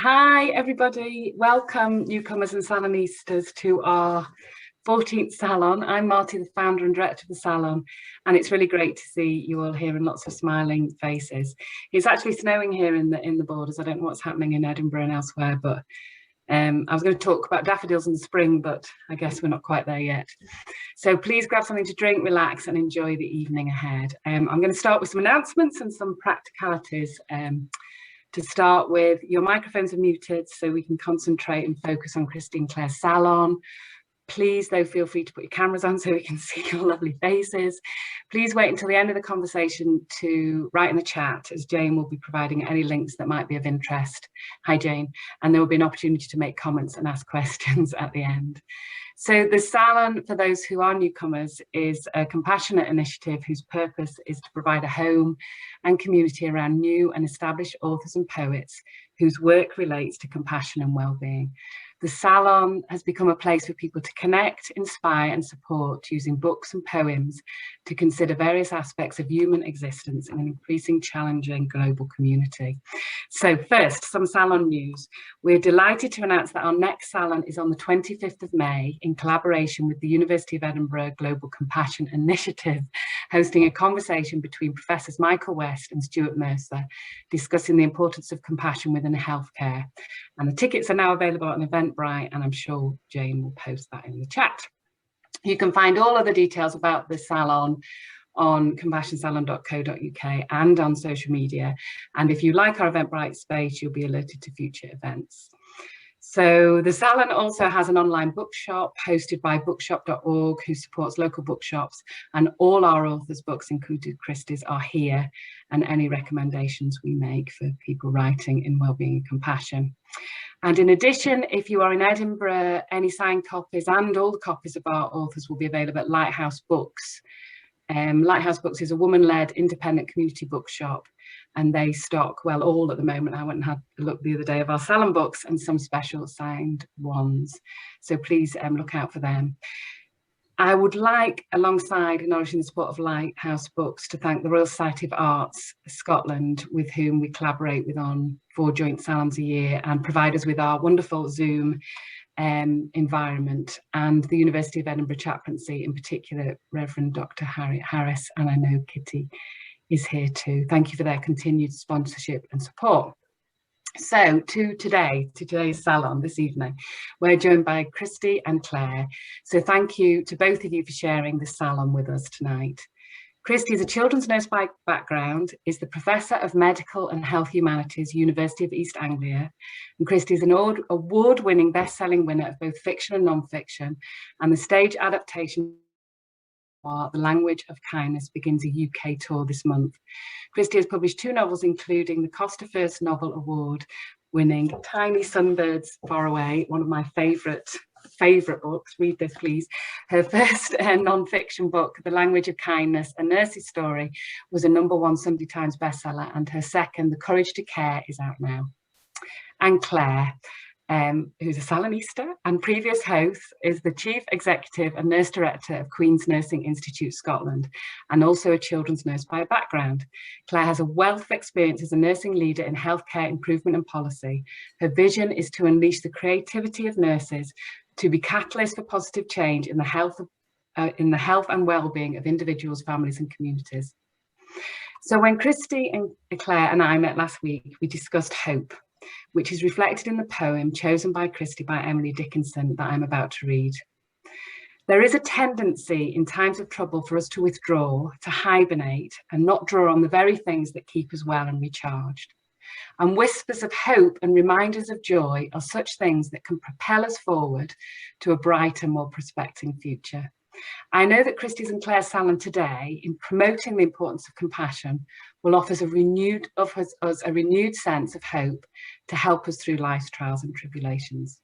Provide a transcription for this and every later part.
Hi everybody, welcome newcomers and salonistas to our 14th salon. I'm Marti, the founder and director of the salon, and it's really great to see you all here and lots of smiling faces. It's actually snowing here in the borders. I don't know what's happening in Edinburgh and elsewhere, but I was going to talk about daffodils in the spring, but I guess we're not quite there yet. So please grab something to drink, relax and enjoy the evening ahead. I'm going to start with some announcements and some practicalities. To start with, your microphones are muted so we can concentrate and focus on Christie and Clare's salon. Please, though, feel free to put your cameras on so we can see your lovely faces. Please wait until the end of the conversation to write in the chat, as Jane will be providing any links that might be of interest. Hi, Jane. And there will be an opportunity to make comments and ask questions at the end. So the salon, for those who are newcomers, is a compassionate initiative whose purpose is to provide a home and community around new and established authors and poets whose work relates to compassion and well-being. The salon has become a place for people to connect, inspire and support using books and poems to consider various aspects of human existence in an increasingly challenging global community. So first, some salon news. We're delighted to announce that our next salon is on the 25th of May in collaboration with the University of Edinburgh Global Compassion Initiative, hosting a conversation between Professors Michael West and Stuart Mercer, discussing the importance of compassion within healthcare. And the tickets are now available on Eventbrite, and I'm sure Jane will post that in the chat. You can find all other details about the salon on compassionsalon.co.uk and on social media. And if you like our Eventbrite space, you'll be alerted to future events. So the salon also has an online bookshop hosted by bookshop.org, who supports local bookshops, and all our authors' books, including Christie's, are here, and any recommendations we make for people writing in wellbeing and compassion. And in addition, if you are in Edinburgh, any signed copies and all the copies of our authors will be available at Lighthouse Books. Lighthouse Books is a woman-led independent community bookshop, and they stock, well, all at the moment. I went and had a look the other day of our salon books and some special signed ones. So please look out for them. I would like, alongside acknowledging the support of Lighthouse Books, to thank the Royal Society of Arts Scotland, with whom we collaborate with on 4 joint salons a year and provide us with our wonderful Zoom environment, and the University of Edinburgh Chaplaincy, in particular Reverend Dr Harris, and I know Kitty is here too. Thank you for their continued sponsorship and support. So to today's salon this evening, we're joined by Christie and Clare. So thank you to both of you for sharing the salon with us tonight. Christie is a children's nurse by background, is the Professor of Medical and Health Humanities, University of East Anglia. And Christie is an award-winning best-selling winner of both fiction and non-fiction, and the stage adaptation The Language of Kindness begins a UK tour this month. Christie has published 2 novels, including the Costa First Novel Award winning Tiny Sunbirds Far Away, one of my favourite books. Read this, please. Her first non-fiction book, The Language of Kindness, A Nurse's Story, was a #1 Sunday Times bestseller, and her second, The Courage to Care, is out now. And Clare, who's a salonista and previous host, is the Chief Executive and Nurse Director of Queen's Nursing Institute Scotland, and also a children's nurse by background. Clare has a wealth of experience as a nursing leader in healthcare improvement and policy. Her vision is to unleash the creativity of nurses to be catalysts for positive change in the health and well-being of individuals, families and communities. So when Christie and Clare and I met last week, we discussed hope, which is reflected in the poem chosen by Christie by Emily Dickinson that I'm about to read. There is a tendency in times of trouble for us to withdraw, to hibernate, and not draw on the very things that keep us well and recharged. And whispers of hope and reminders of joy are such things that can propel us forward to a brighter, more prospecting future. I know that Christie's and Clare's salon today, in promoting the importance of compassion, will offer us a renewed sense of hope to help us through life's trials and tribulations.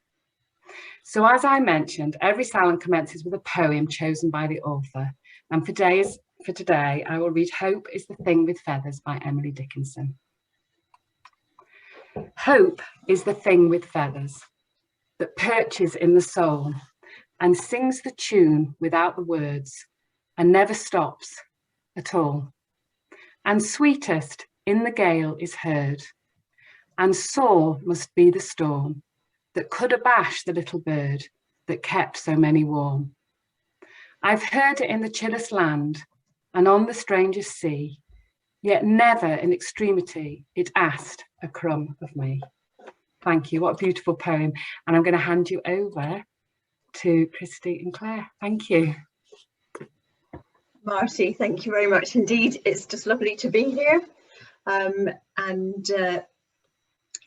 So as I mentioned, every salon commences with a poem chosen by the author. And for today, I will read Hope is the Thing with Feathers by Emily Dickinson. Hope is the thing with feathers that perches in the soul and sings the tune without the words and never stops at all. And sweetest in the gale is heard, and sore must be the storm that could abash the little bird that kept so many warm. I've heard it in the chillest land and on the strangest sea, yet never in extremity it asked a crumb of me. Thank you. What a beautiful poem. And I'm going to hand you over to Christie and Clare. Thank you. Marti, thank you very much indeed. It's just lovely to be here.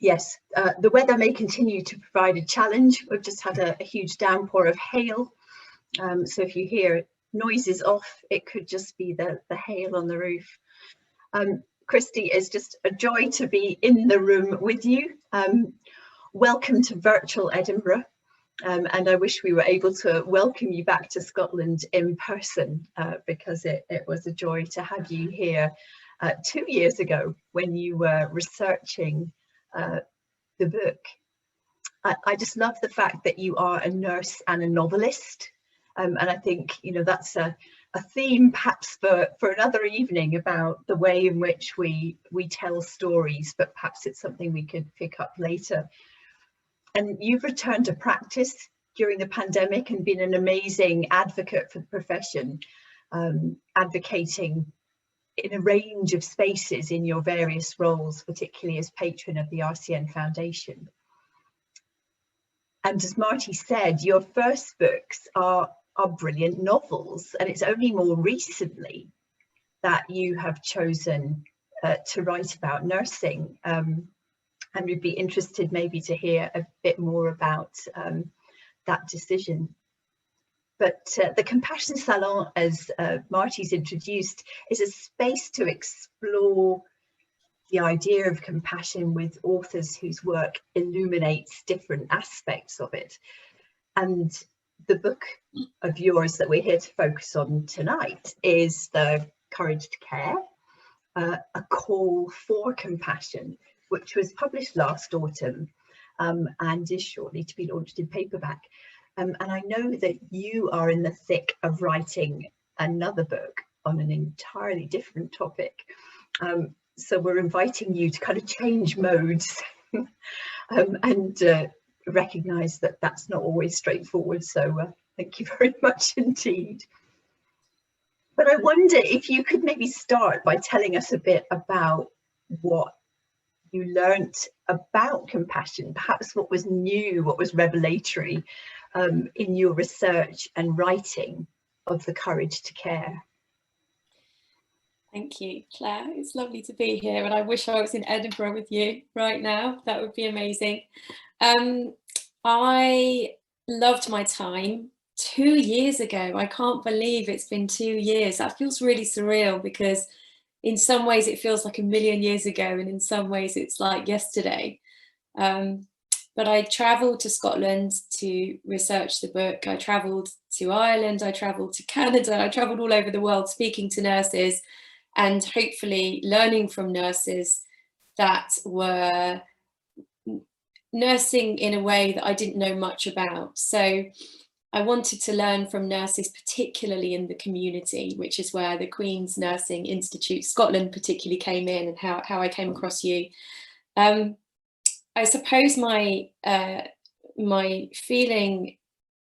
Yes, the weather may continue to provide a challenge. We've just had a huge downpour of hail. So if you hear noises off, it could just be the hail on the roof. Christie, it's just a joy to be in the room with you. Welcome to virtual Edinburgh. And I wish we were able to welcome you back to Scotland in person, because it was a joy to have you here 2 years ago when you were researching the book. I just love the fact that you are a nurse and a novelist. And I think, you know, that's a theme perhaps for another evening, about the way in which we tell stories, but perhaps it's something we could pick up later. And you've returned to practice during the pandemic and been an amazing advocate for the profession, advocating in a range of spaces in your various roles, particularly as patron of the RCN Foundation. And as Marti said, your first books are brilliant novels, and it's only more recently that you have chosen to write about nursing. And we'd be interested maybe to hear a bit more about that decision. But the Compassion Salon, as Marti's introduced, is a space to explore the idea of compassion with authors whose work illuminates different aspects of it. And the book of yours that we're here to focus on tonight is The Courage to Care, a call for compassion, which was published last autumn and is shortly to be launched in paperback. And I know that you are in the thick of writing another book on an entirely different topic. So we're inviting you to kind of change modes and recognise that that's not always straightforward. So thank you very much indeed. But I wonder if you could maybe start by telling us a bit about what you learnt about compassion, perhaps what was new, what was revelatory in your research and writing of The Courage to Care. Thank you, Claire. It's lovely to be here, and I wish I was in Edinburgh with you right now. That would be amazing. I loved my time 2 years ago. I can't believe it's been 2 years. That feels really surreal, because in some ways it feels like a million years ago, and in some ways it's like yesterday. But I travelled to Scotland to research the book. I travelled to Ireland, I travelled to Canada, I travelled all over the world speaking to nurses and hopefully learning from nurses that were nursing in a way that I didn't know much about. So I wanted to learn from nurses, particularly in the community, which is where the Queen's Nursing Institute Scotland particularly came in, and how I came across you. I suppose my feeling,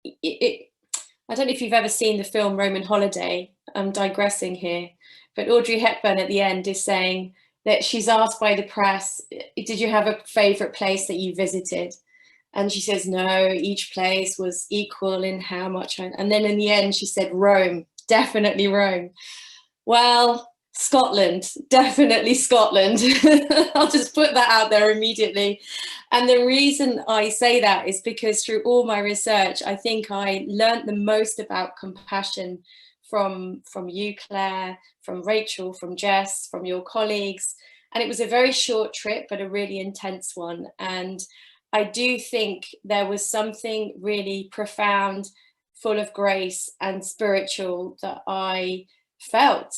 I don't know if you've ever seen the film Roman Holiday. I'm digressing here, but Audrey Hepburn at the end is saying that she's asked by the press, did you have a favourite place that you visited? And she says, no, each place was equal in how much. And then in the end, she said, Rome, definitely Rome. Well, Scotland, definitely Scotland. I'll just put that out there immediately. And the reason I say that is because through all my research, I think I learned the most about compassion from you, Claire, from Rachel, from Jess, from your colleagues. And it was a very short trip, but a really intense one. And I do think there was something really profound, full of grace and spiritual that I felt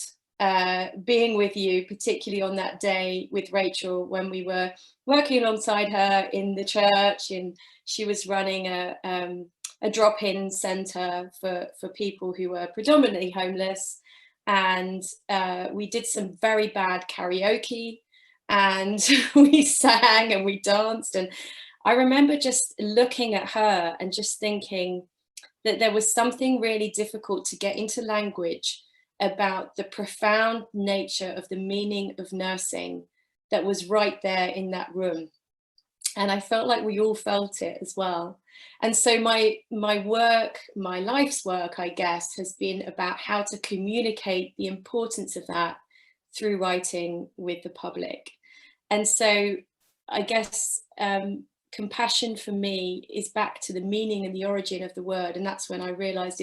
being with you, particularly on that day with Rachel when we were working alongside her in the church, and she was running a drop-in centre for people who were predominantly homeless. And we did some very bad karaoke. and we sang and we danced. And I remember just looking at her and just thinking that there was something really difficult to get into language about the profound nature of the meaning of nursing that was right there in that room. And I felt like we all felt it as well. And so my work, my life's work, I guess, has been about how to communicate the importance of that through writing with the public. And so I guess compassion for me is back to the meaning and the origin of the word. And that's when I realized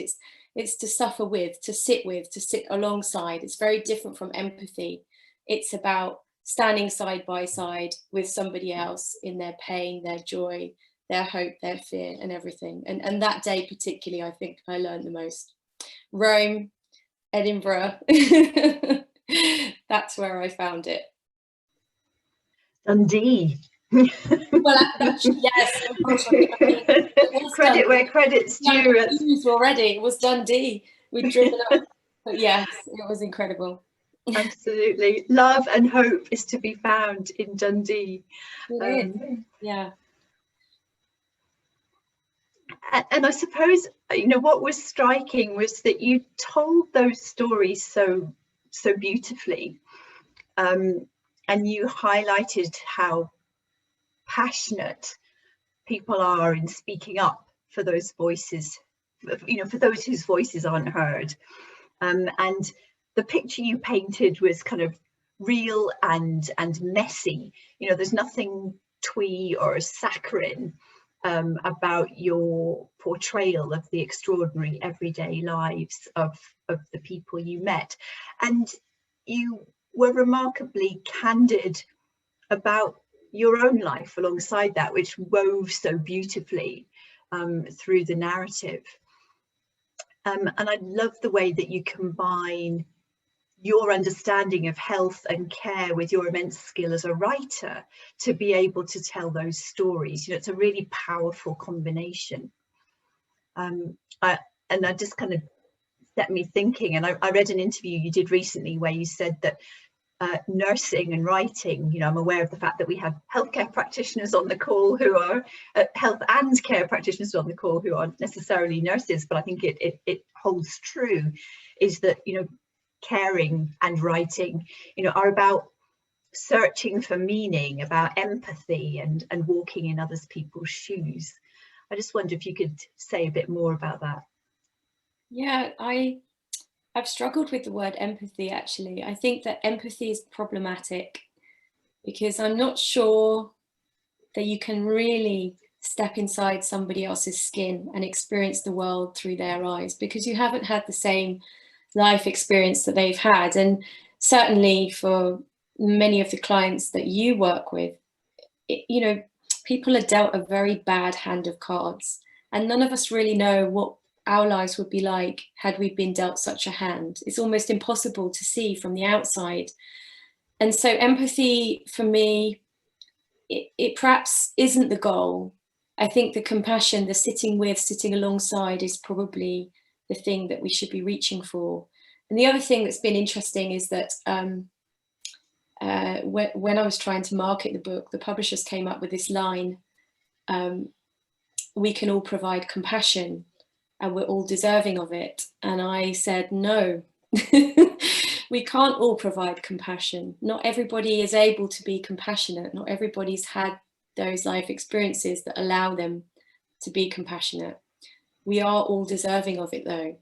it's to suffer with, to sit alongside. It's very different from empathy. It's about standing side by side with somebody else in their pain, their joy, their hope, their fear, and everything. And that day particularly, I think I learned the most. Rome, Edinburgh, that's where I found it. Dundee. Well, actually, yes. Credit where credit's due. Already, it was Dundee. We'd driven up, but yes, it was incredible. Absolutely, love and hope is to be found in Dundee. Yeah. And I suppose, you know, what was striking was that you told those stories so beautifully, and you highlighted how passionate people are in speaking up for those voices, you know, for those whose voices aren't heard. And the picture you painted was kind of real and messy. You know, there's nothing twee or saccharine about your portrayal of the extraordinary everyday lives of the people you met. And you were remarkably candid about your own life alongside that, which wove so beautifully through the narrative. And I love the way that you combine your understanding of health and care with your immense skill as a writer to be able to tell those stories. You know, it's a really powerful combination. And that just kind of set me thinking. And I read an interview you did recently where you said that nursing and writing, you know, I'm aware of the fact that we have healthcare practitioners on the call who are health and care practitioners on the call who aren't necessarily nurses, but I think it holds true, is that, you know, caring and writing, you know, are about searching for meaning, about empathy and walking in other people's shoes. I just wonder if you could say a bit more about that. Yeah, I've struggled with the word empathy, actually. I think that empathy is problematic because I'm not sure that you can really step inside somebody else's skin and experience the world through their eyes, because you haven't had the same life experience that they've had. And certainly for many of the clients that you work with, you know, people are dealt a very bad hand of cards, and none of us really know what our lives would be like had we been dealt such a hand. It's almost impossible to see from the outside. And so empathy for me, it perhaps isn't the goal. I think the compassion, the sitting with, sitting alongside is probably the thing that we should be reaching for. And the other thing that's been interesting is that when I was trying to market the book, the publishers came up with this line, we can all provide compassion and we're all deserving of it. And I said, no, we can't all provide compassion. Not everybody is able to be compassionate. Not everybody's had those life experiences that allow them to be compassionate. We are all deserving of it though.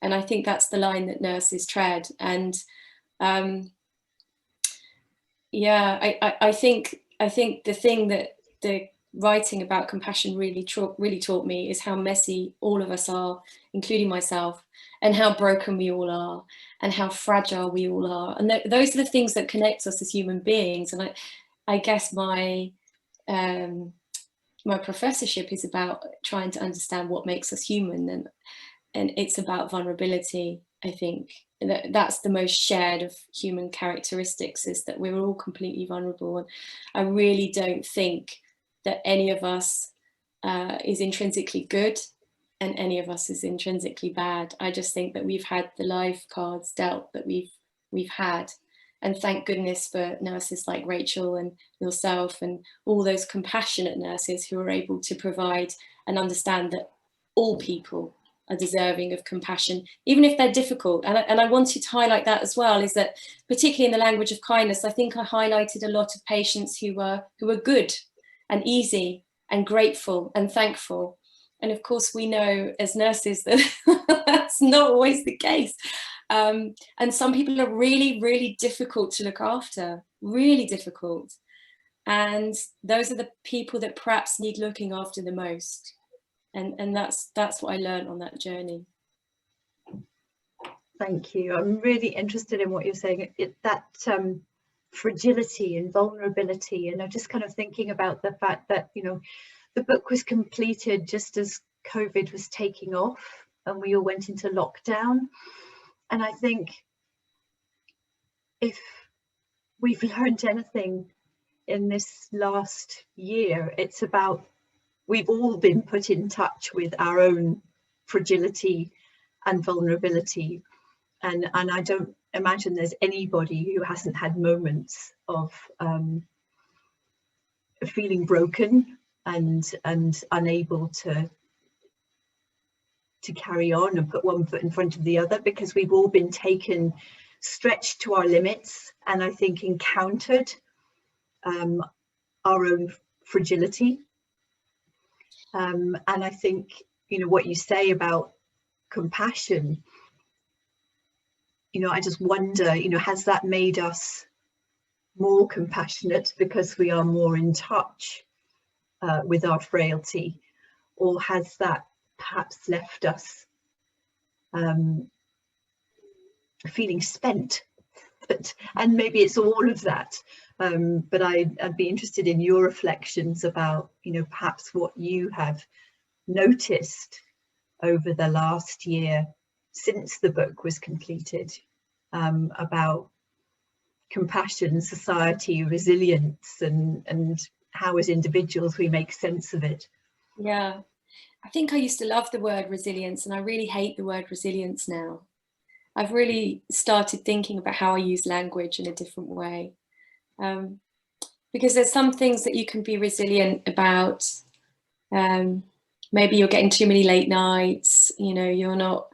And I think that's the line that nurses tread. And yeah, I think the thing that the writing about compassion really taught me is how messy all of us are, including myself, and how broken we all are, and how fragile we all are. And those are the things that connect us as human beings. And I guess my professorship is about trying to understand what makes us human, and it's about vulnerability. I think that's the most shared of human characteristics, is that we're all completely vulnerable. And I really don't think that any of us is intrinsically good and any of us is intrinsically bad. I just think that we've had the life cards dealt that we've had, And thank goodness for nurses like Rachel and yourself and all those compassionate nurses who are able to provide and understand that all people are deserving of compassion, even if they're difficult. And I wanted to highlight that as well, is that particularly in the language of kindness, I think I highlighted a lot of patients who were good and easy and grateful and thankful. And of course, we know as nurses that that's not always the case. And some people are really, really difficult to look after, really difficult. And those are the people that perhaps need looking after the most. And that's what I learned on that journey. Thank you. I'm really interested in what you're saying, that fragility and vulnerability. And I'm just kind of thinking about the fact that, you know, the book was completed just as COVID was taking off and we all went into lockdown. And I think if we've learned anything in this last year, it's about we've all been put in touch with our own fragility and vulnerability. And I don't imagine there's anybody who hasn't had moments of feeling broken and unable to carry on and put one foot in front of the other, because we've all been stretched to our limits, and I think encountered our own fragility. And I think, you know, what you say about compassion, you know, I just wonder, you know, has that made us more compassionate because we are more in touch with our frailty, or has that perhaps left us feeling spent? And maybe it's all of that. But I'd be interested in your reflections about, you know, perhaps what you have noticed over the last year since the book was completed, about compassion, society, resilience, and how as individuals we make sense of it. Yeah, I think I used to love the word resilience, and I really hate the word resilience now. I've really started thinking about how I use language in a different way. Because there's some things that you can be resilient about. Maybe you're getting too many late nights, you know, you're not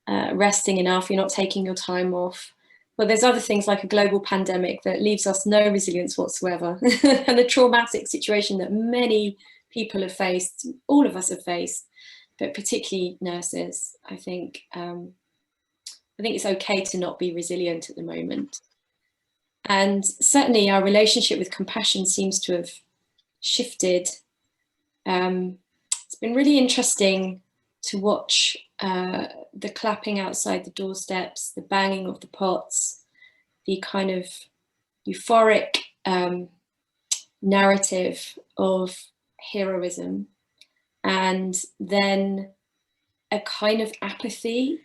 resting enough, you're not taking your time off. But there's other things like a global pandemic that leaves us no resilience whatsoever. And a traumatic situation that many people have faced, all of us have faced, but particularly nurses. I think it's okay to not be resilient at the moment. And certainly our relationship with compassion seems to have shifted. It's been really interesting to watch the clapping outside the doorsteps, the banging of the pots, the kind of euphoric narrative of heroism, and then a kind of apathy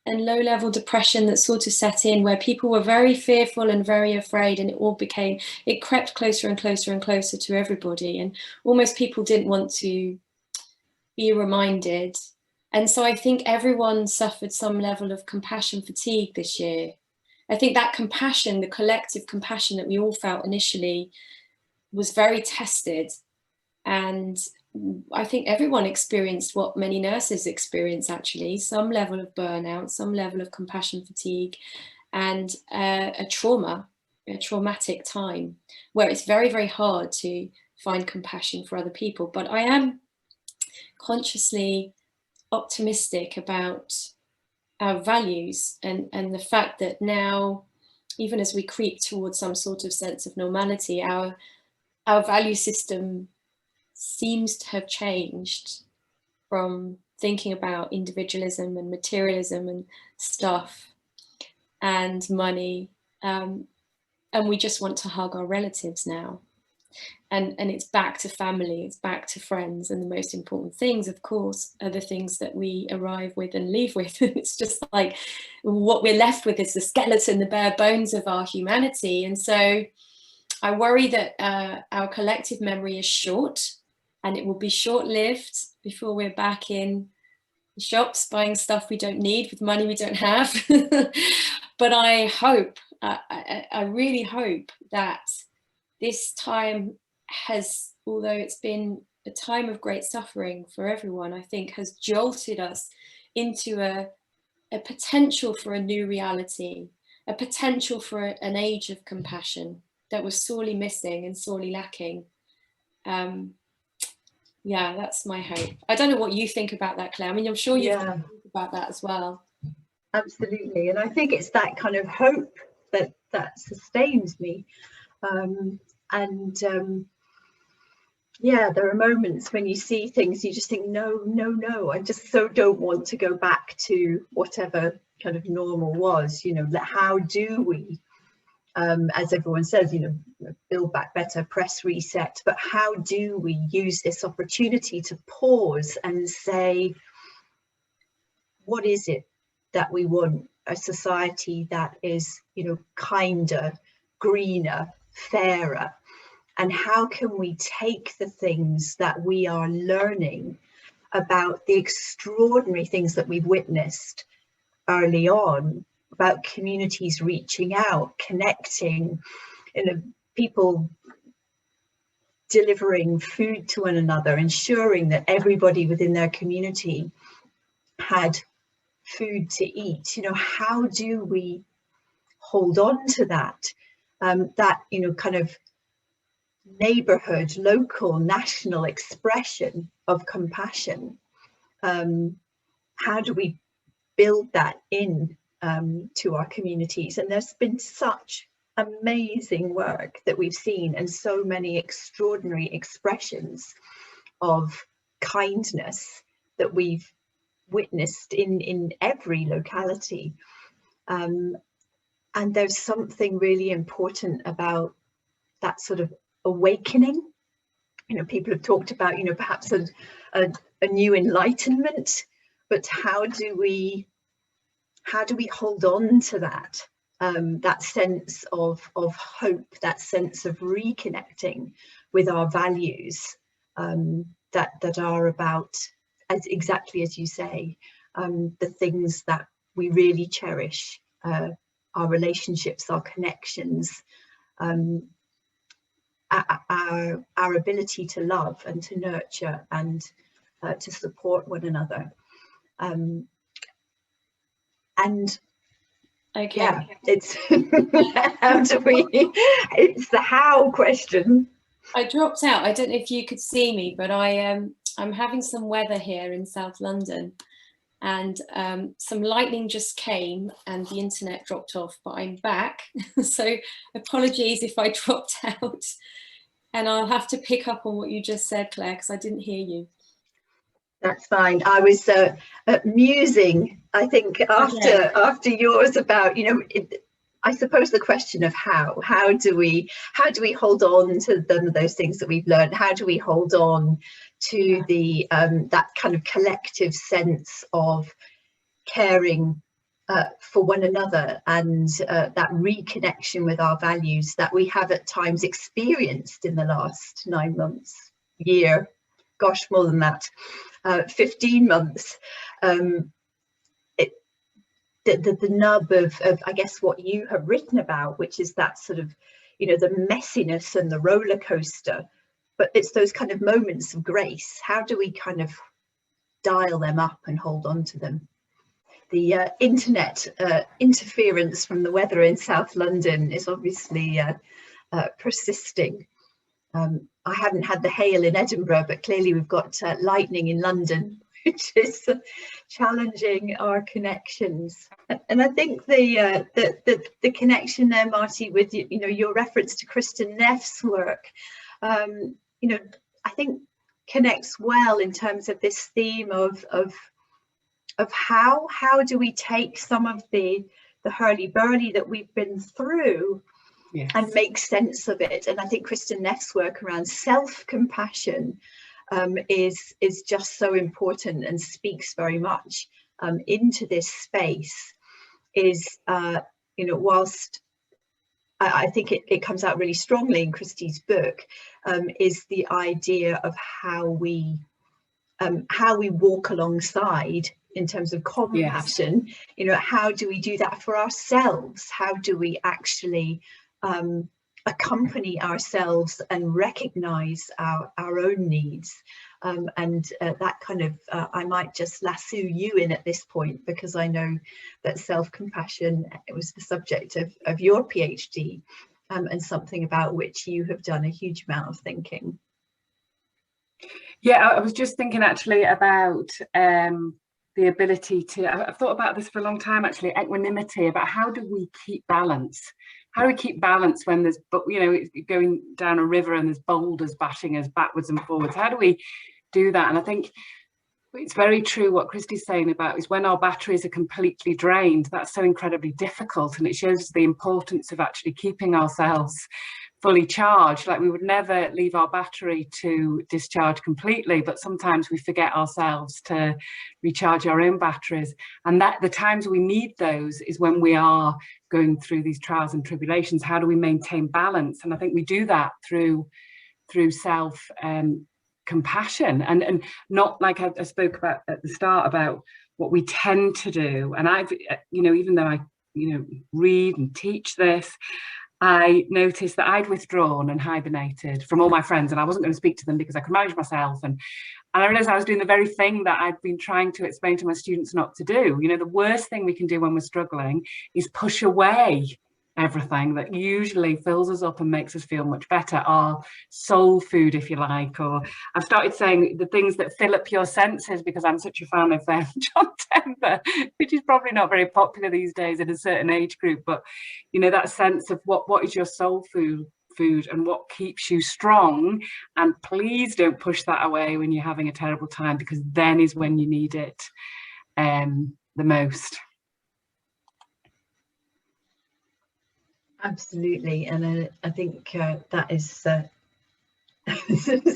and low-level depression that sort of set in, where people were very fearful and very afraid, and it crept closer and closer and closer to everybody, and almost people didn't want to be reminded. And so I think everyone suffered some level of compassion fatigue this year. I think that compassion, the collective compassion that we all felt initially, was very tested. And I think everyone experienced what many nurses experience, actually, some level of burnout, some level of compassion fatigue, and a traumatic time where it's very, very hard to find compassion for other people. But I am consciously optimistic about our values and the fact that now, even as we creep towards some sort of sense of normality, our value system seems to have changed from thinking about individualism and materialism and stuff and money, and we just want to hug our relatives now, and it's back to family, it's back to friends, and the most important things, of course, are the things that we arrive with and leave with. It's just like what we're left with is the skeleton, the bare bones of our humanity. And so I worry that our collective memory is short, and it will be short-lived before we're back in shops buying stuff we don't need with money we don't have. But I hope I really hope that this time has, although it's been a time of great suffering for everyone, I think has jolted us into a potential for a new reality, a potential for an age of compassion that was sorely missing and sorely lacking. Yeah, that's my hope. I don't know what you think about that, Claire. I mean, I'm sure you think about that as well. Absolutely, and I think it's that kind of hope that sustains me. Yeah, there are moments when you see things, you just think, no, I just so don't want to go back to whatever kind of normal was. You know, how do we, as everyone says, you know, build back better, press reset, but how do we use this opportunity to pause and say, what is it that we want? A society that is, you know, kinder, greener, fairer. And how can we take the things that we are learning about the extraordinary things that we've witnessed early on, about communities reaching out, connecting, you know, people delivering food to one another, ensuring that everybody within their community had food to eat. You know, how do we hold on to that, that, you know, kind of neighborhood, local, national expression of compassion? How do we build that in to our communities? And there's been such amazing work that we've seen, and so many extraordinary expressions of kindness that we've witnessed in every locality. And there's something really important about that sort of awakening. You know, people have talked about, you know, perhaps a new enlightenment, but how do we hold on to that, that sense of hope, that sense of reconnecting with our values, that are about, as exactly as you say, the things that we really cherish, our relationships, our connections, our ability to love and to nurture and to support one another. And okay, yeah, it's how do we, it's the how question. I dropped out. I don't know if you could see me, but I'm having some weather here in South London, and some lightning just came and the internet dropped off, but I'm back. So apologies if I dropped out, and I'll have to pick up on what you just said, Claire, because I didn't hear you. That's fine. I was musing, I think, after yours about, you know, I suppose the question of how do we hold on to those things that we've learned? How do we hold on to the that kind of collective sense of caring for one another, and that reconnection with our values that we have at times experienced in the last 9 months, year, gosh, more than that, 15 months. The nub of I guess what you have written about, which is that sort of, you know, the messiness and the roller coaster, but it's those kind of moments of grace. How do we kind of dial them up and hold on to them? The internet interference from the weather in South London is obviously persisting. I haven't had the hail in Edinburgh, but clearly we've got lightning in London, which is challenging our connections. And I think the connection there, Marti, with, you know, your reference to Kristin Neff's work, you know, I think connects well in terms of this theme of how do we take some of the hurly-burly that we've been through, yes, and make sense of it. And I think Kristin Neff's work around self-compassion is just so important and speaks very much into this space. Is you know, whilst I think it comes out really strongly in Christie's book, is the idea of how we walk alongside in terms of compassion, you know, how do we do that for ourselves? How do we actually accompany ourselves and recognize our own needs? That kind of, I might just lasso you in at this point, because I know that self-compassion was the subject of your PhD, and something about which you have done a huge amount of thinking. Yeah, I was just thinking actually about the ability to, I've thought about this for a long time actually, equanimity, about how do we keep balance? How do we keep balance when there's, you know, going down a river and there's boulders bashing us backwards and forwards? How do we do that? And I think it's very true what Christie's saying about is when our batteries are completely drained, that's so incredibly difficult, and it shows us the importance of actually keeping ourselves fully charged. Like, we would never leave our battery to discharge completely, but sometimes we forget ourselves to recharge our own batteries, and that the times we need those is when we are going through these trials and tribulations. How do we maintain balance? And I think we do that through self compassion, and not, like I spoke about at the start, about what we tend to do. And I've, you know, even though I, you know, read and teach this, I noticed that I'd withdrawn and hibernated from all my friends, and I wasn't going to speak to them because I could manage myself. And I realized I was doing the very thing that I'd been trying to explain to my students not to do. You know, the worst thing we can do when we're struggling is push away everything that usually fills us up and makes us feel much better, our soul food, if you like. Or I've started saying the things that fill up your senses, because I'm such a fan of John Denver, which is probably not very popular these days in a certain age group. But, you know, that sense of what is your soul food and what keeps you strong. And please don't push that away when you're having a terrible time, because then is when you need it the most. Absolutely, and I think that is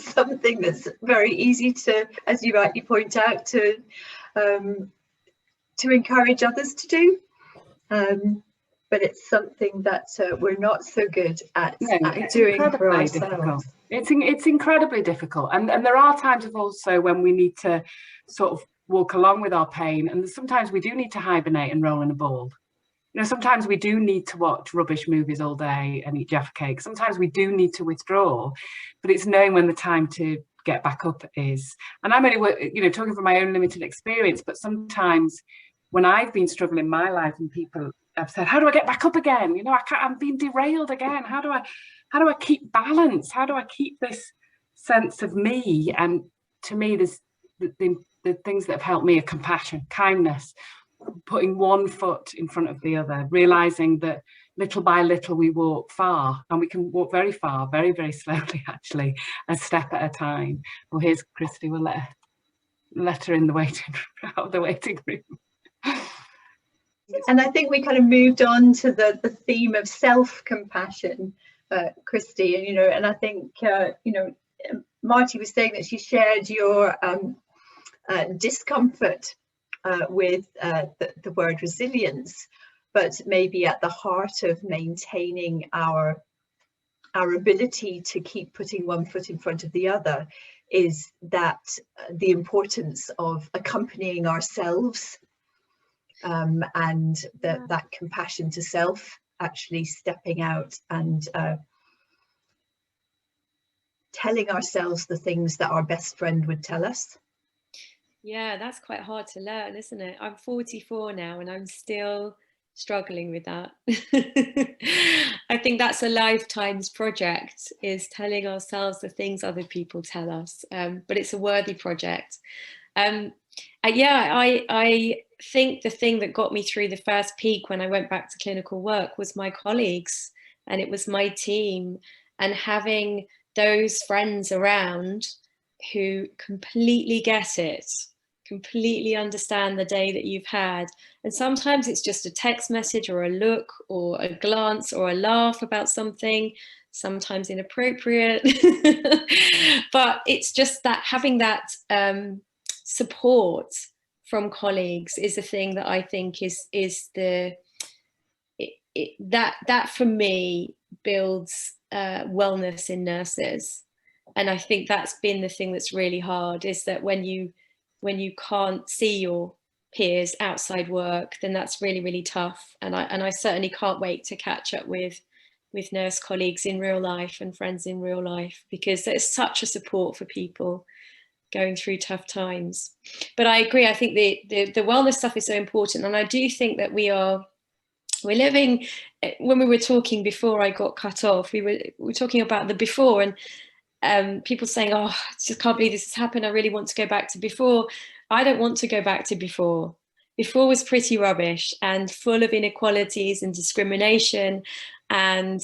something that's very easy to, as you rightly point out, to encourage others to do, but it's something that we're not so good at doing for ourselves. It's incredibly difficult, and there are times of also when we need to sort of walk along with our pain, and sometimes we do need to hibernate and roll in a ball. You know, sometimes we do need to watch rubbish movies all day and eat Jaffa cake. Sometimes we do need to withdraw, but it's knowing when the time to get back up is. And I'm only, you know, talking from my own limited experience, but sometimes when I've been struggling in my life and people have said, how do I get back up again? You know, I'm being derailed again. How do I keep balance? How do I keep this sense of me? And to me, there's the things that have helped me are compassion, kindness, putting one foot in front of the other, realizing that little by little we walk far, and we can walk very far, very, very slowly, actually, a step at a time. Well, here's Christie. We'll let her in the waiting room. And I think we kind of moved on to the theme of self-compassion, Christie, and, you know, and I think, you know, Marti was saying that she shared your discomfort with the word resilience, but maybe at the heart of maintaining our ability to keep putting one foot in front of the other is that the importance of accompanying ourselves, and that compassion to self, actually stepping out and telling ourselves the things that our best friend would tell us. Yeah, that's quite hard to learn, isn't it? I'm 44 now and I'm still struggling with that. I think that's a lifetime's project, is telling ourselves the things other people tell us, but it's a worthy project. I think the thing that got me through the first peak when I went back to clinical work was my colleagues, and it was my team, and having those friends around who completely get it, completely understand the day that you've had. And sometimes it's just a text message or a look or a glance or a laugh about something, sometimes inappropriate. But it's just that having that support from colleagues is the thing that I think is that for me builds wellness in nurses. And I think that's been the thing that's really hard, is that when you can't see your peers outside work, then that's really, really tough. And I certainly can't wait to catch up with nurse colleagues in real life and friends in real life, because there's such a support for people going through tough times. But I agree, I think the wellness stuff is so important. And I do think that we're living, when we were talking before I got cut off, we were talking about the before, and people saying, oh, I just can't believe this has happened, I really want to go back to before. I don't want to go back to before. Before was pretty rubbish and full of inequalities and discrimination, and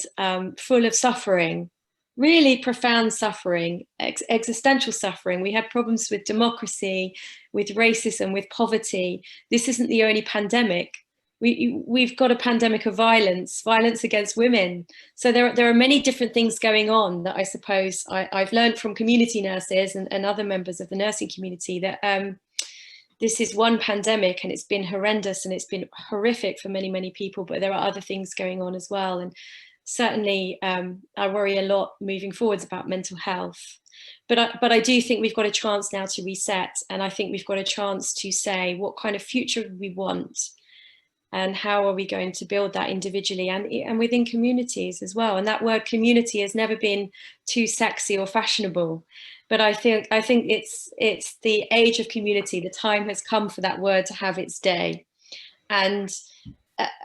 full of suffering, really profound suffering, existential suffering. We had problems with democracy, with racism, with poverty. This isn't the only pandemic. We've got a pandemic of violence against women. So there are many different things going on that I suppose I've learned from community nurses and other members of the nursing community, that this is one pandemic and it's been horrendous and it's been horrific for many, many people, but there are other things going on as well. And certainly I worry a lot moving forwards about mental health. But I do think we've got a chance now to reset. And I think we've got a chance to say what kind of future we want, and how are we going to build that individually and within communities as well. And that word community has never been too sexy or fashionable. But I think it's the age of community. The time has come for that word to have its day. And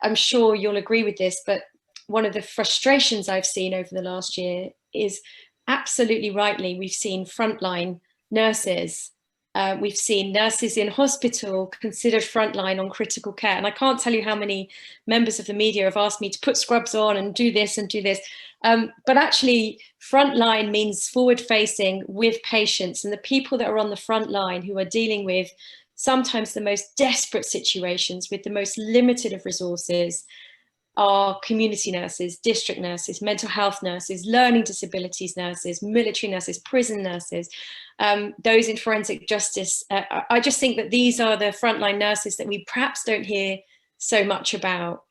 I'm sure you'll agree with this, but one of the frustrations I've seen over the last year is, absolutely rightly, we've seen frontline nurses. We've seen nurses in hospital considered frontline on critical care. And I can't tell you how many members of the media have asked me to put scrubs on and do this and do this. But actually, frontline means forward facing with patients, and the people that are on the front line who are dealing with sometimes the most desperate situations with the most limited of resources are community nurses, district nurses, mental health nurses, learning disabilities nurses, military nurses, prison nurses, those in forensic justice. I just think that these are the frontline nurses that we perhaps don't hear so much about,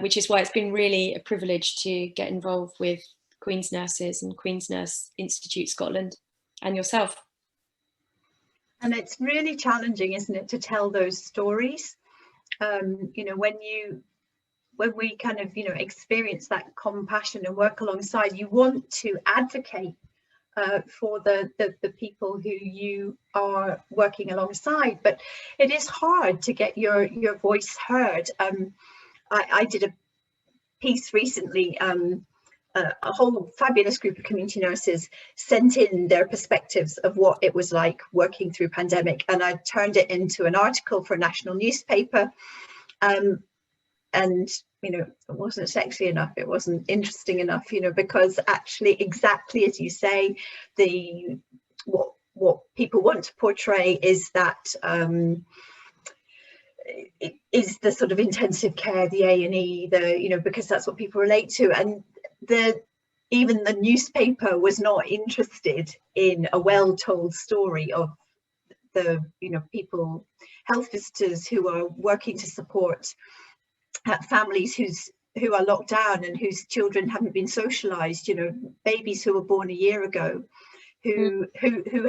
which is why it's been really a privilege to get involved with Queen's Nurses and Queen's Nurse Institute Scotland and yourself. And it's really challenging, isn't it, to tell those stories? You know, when we kind of, you know, experience that compassion and work alongside, you want to advocate for the people who you are working alongside, but it is hard to get your voice heard. I did a piece recently, a whole fabulous group of community nurses sent in their perspectives of what it was like working through pandemic, and I turned it into an article for a national newspaper. And you know, it wasn't sexy enough, it wasn't interesting enough, you know, because actually, exactly as you say, what people want to portray is that it is the sort of intensive care, the A&E, you know, because that's what people relate to. And even the newspaper was not interested in a well-told story of the, you know, people, health visitors who are working to support families who are locked down and whose children haven't been socialized, you know, babies who were born a year ago who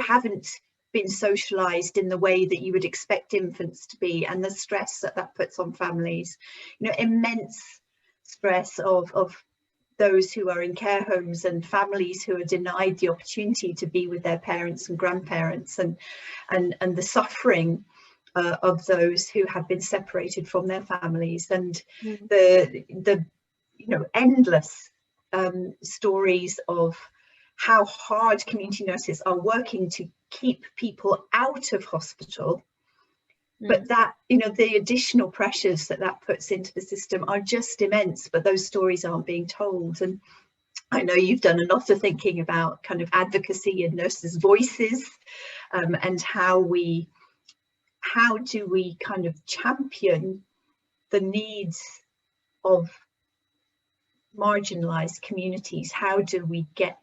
haven't been socialized in the way that you would expect infants to be, and the stress that puts on families, you know, immense stress of those who are in care homes and families who are denied the opportunity to be with their parents and grandparents, and the suffering of those who have been separated from their families, and the you know, endless stories of how hard community nurses are working to keep people out of hospital, but that, you know, the additional pressures that puts into the system are just immense, but those stories aren't being told. And I know you've done a lot of thinking about kind of advocacy and nurses' voices, and how do we kind of champion the needs of marginalized communities? How do we get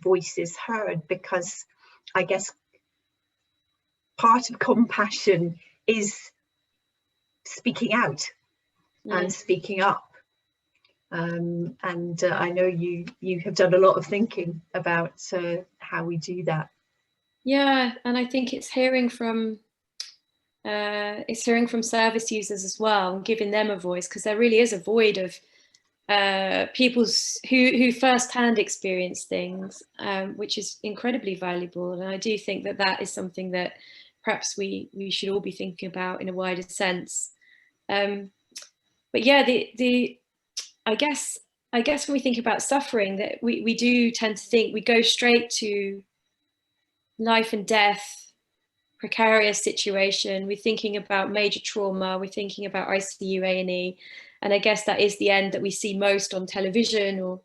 voices heard? Because I guess part of compassion is speaking out and speaking up. And I know you have done a lot of thinking about how we do that. Yeah, and I think it's hearing from it's hearing from service users as well and giving them a voice, because there really is a void of people who first-hand experience things, which is incredibly valuable. And I do think that that is something that perhaps we should all be thinking about in a wider sense. But yeah, I guess when we think about suffering, that we do tend to think, we go straight to life and death, precarious situation. We're thinking about major trauma. We're thinking about ICU, A&E. And I guess that is the end that we see most on television, or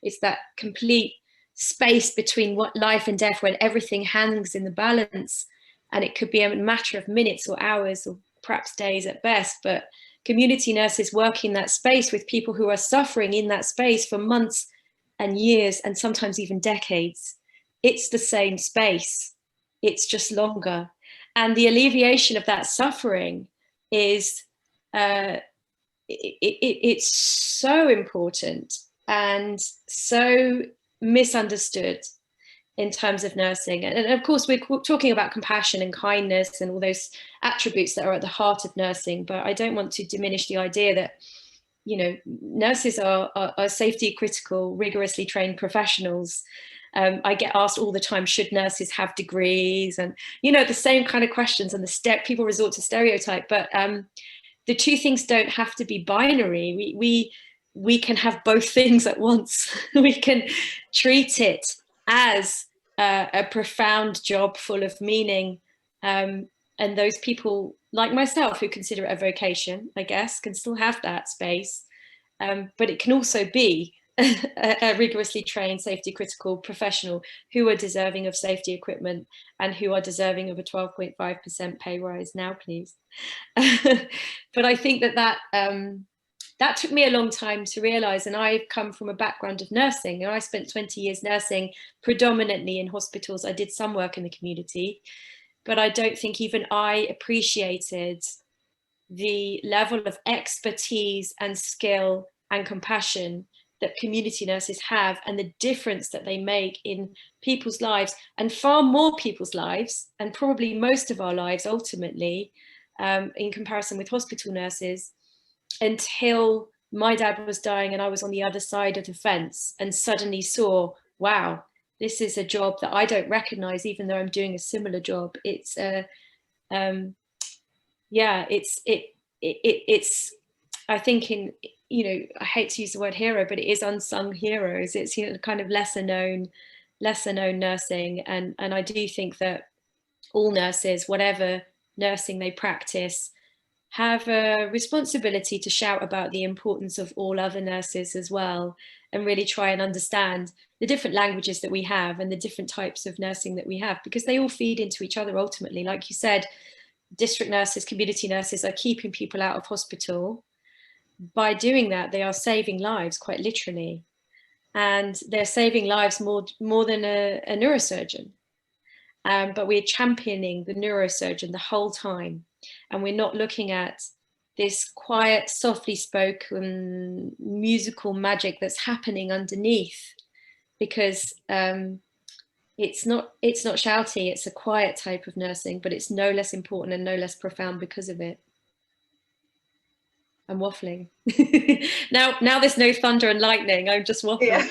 it's that complete space between what life and death, when everything hangs in the balance, and it could be a matter of minutes or hours or perhaps days at best. But community nurses work in that space with people who are suffering in that space for months and years, and sometimes even decades. It's the same space, it's just longer. And the alleviation of that suffering is, it's so important and so misunderstood in terms of nursing. And of course, we're talking about compassion and kindness and all those attributes that are at the heart of nursing, but I don't want to diminish the idea that, you know, nurses are safety critical, rigorously trained professionals. I get asked all the time, should nurses have degrees? And, you know, the same kind of questions, and people resort to stereotype, but the two things don't have to be binary. We can have both things at once. We can treat it as a profound job full of meaning. And those people like myself who consider it a vocation, I guess, can still have that space. But it can also be a rigorously trained safety critical professional who are deserving of safety equipment and who are deserving of a 12.5% pay rise now, please. But I think that took me a long time to realize, and I've come from a background of nursing, and I spent 20 years nursing predominantly in hospitals. I did some work in the community, but I don't think even I appreciated the level of expertise and skill and compassion that community nurses have, and the difference that they make in people's lives, and far more people's lives, and probably most of our lives ultimately, in comparison with hospital nurses, until my dad was dying and I was on the other side of the fence and suddenly saw, wow, this is a job that I don't recognize, even though I'm doing a similar job. It's I think I hate to use the word hero, but it is unsung heroes. It's, kind of lesser known nursing. And I do think that all nurses, whatever nursing they practice, have a responsibility to shout about the importance of all other nurses as well, and really try and understand the different languages that we have and the different types of nursing that we have, because they all feed into each other ultimately. Like you said, district nurses, community nurses are keeping people out of hospital. By doing that, they are saving lives, quite literally. And they're saving lives more than a neurosurgeon. But we're championing the neurosurgeon the whole time. And we're not looking at this quiet, softly spoken musical magic that's happening underneath, because it's not shouty, it's a quiet type of nursing, but it's no less important and no less profound because of it. I'm waffling. now there's no thunder and lightning, I'm just waffling. Yeah.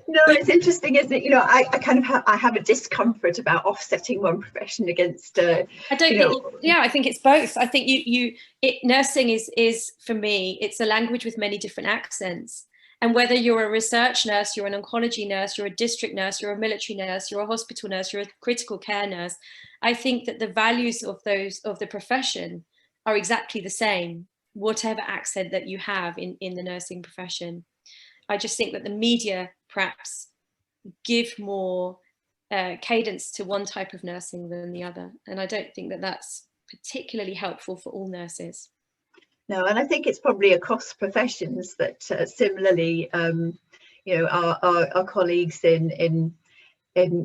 No, it's interesting, isn't it? I have a discomfort about offsetting one profession against I think it's both. I think nursing is for me, it's a language with many different accents. And whether you're a research nurse, you're an oncology nurse, you're a district nurse, you're a military nurse, you're a hospital nurse, you're a critical care nurse, I think that the values of the profession are exactly the same, whatever accent that you have in the nursing profession. I just think that the media perhaps give more cadence to one type of nursing than the other. And I don't think that that's particularly helpful for all nurses. No, and I think it's probably across professions that similarly, our colleagues in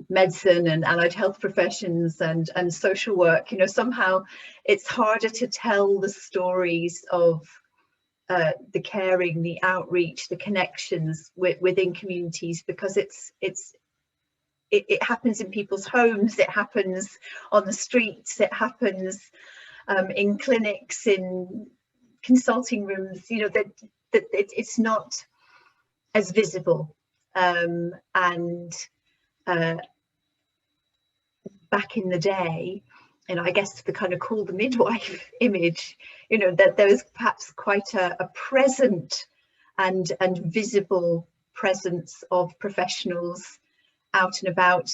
medicine and allied health professions and social work, somehow it's harder to tell the stories of the caring, the outreach, the connections within communities, because it's it happens in people's homes, it happens on the streets, it happens in clinics, in consulting rooms, you know, that it's not as visible. And back in the day, and I guess the kind of call the midwife image, you know, that there was perhaps quite a present and visible presence of professionals out and about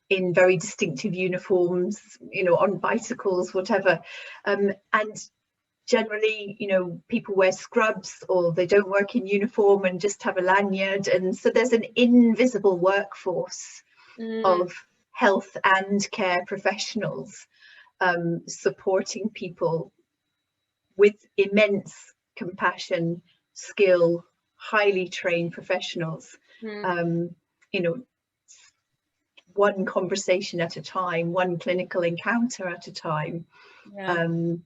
in very distinctive uniforms, you know, on bicycles, whatever. And generally, you know, people wear scrubs or they don't work in uniform and just have a lanyard. And so there's an invisible workforce of health and care professionals supporting people with immense compassion, skill, highly trained professionals, you know, one conversation at a time, one clinical encounter at a time. And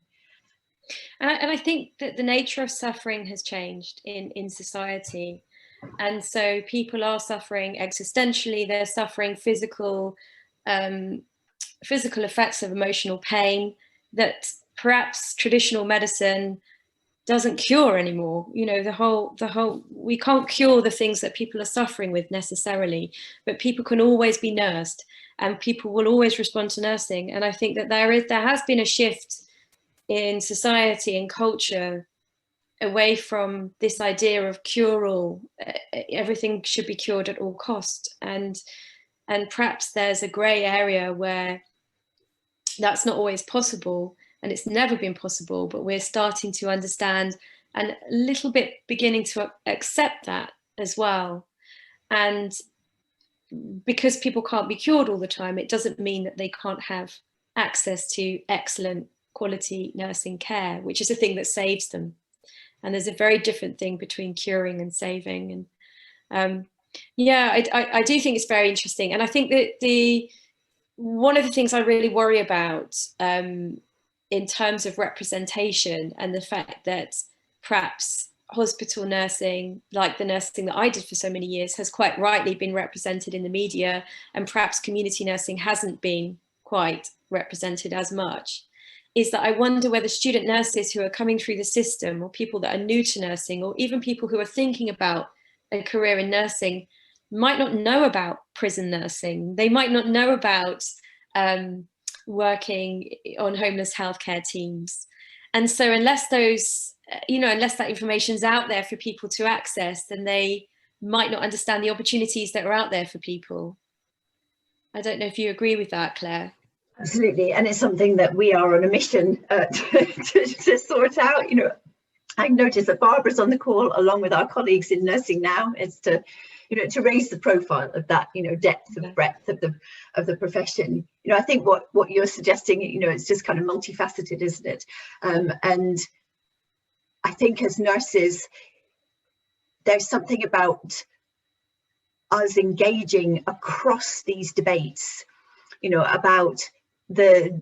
I think that the nature of suffering has changed in society. And so people are suffering existentially, they're suffering physical effects of emotional pain that perhaps traditional medicine doesn't cure anymore. You know, the whole we can't cure the things that people are suffering with necessarily, but people can always be nursed and people will always respond to nursing. And I think that there has been a shift in society and culture away from this idea of cure-all. Everything should be cured at all cost, and perhaps there's a grey area where that's not always possible, and it's never been possible, but we're starting to understand and a little bit beginning to accept that as well. And because people can't be cured all the time, it doesn't mean that they can't have access to excellent quality nursing care, which is a thing that saves them. And there's a very different thing between curing and saving. And I do think it's very interesting. And I think that one of the things I really worry about in terms of representation and the fact that perhaps hospital nursing, like the nursing that I did for so many years, has quite rightly been represented in the media, and perhaps community nursing hasn't been quite represented as much, is that I wonder whether student nurses who are coming through the system, or people that are new to nursing, or even people who are thinking about a career in nursing, might not know about prison nursing. They might not know about working on homeless healthcare teams. And so unless unless that information's out there for people to access, then they might not understand the opportunities that are out there for people. I don't know if you agree with that, Claire. Absolutely, and it's something that we are on a mission to sort out. You know, I noticed that Barbara's on the call along with our colleagues in Nursing Now. It's to, you know, to raise the profile of that, you know, depth and breadth of the profession. You know, I think what you're suggesting, you know, it's just kind of multifaceted, isn't it? And I think as nurses, there's something about us engaging across these debates, you know, about the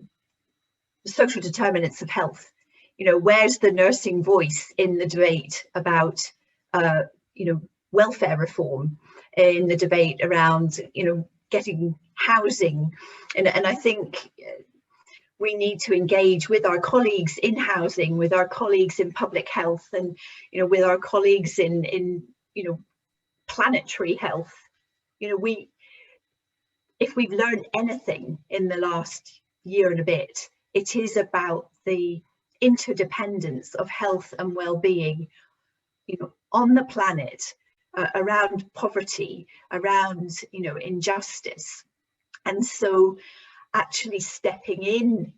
social determinants of health. You know, where's the nursing voice in the debate about, you know, welfare reform, in the debate around, you know, getting housing? And I think we need to engage with our colleagues in housing, with our colleagues in public health, and, you know, with our colleagues in you know, planetary health. You know, if we've learned anything in the last year and a bit, it is about the interdependence of health and well-being, you know, on the planet, around poverty, around, you know, injustice. And so actually stepping in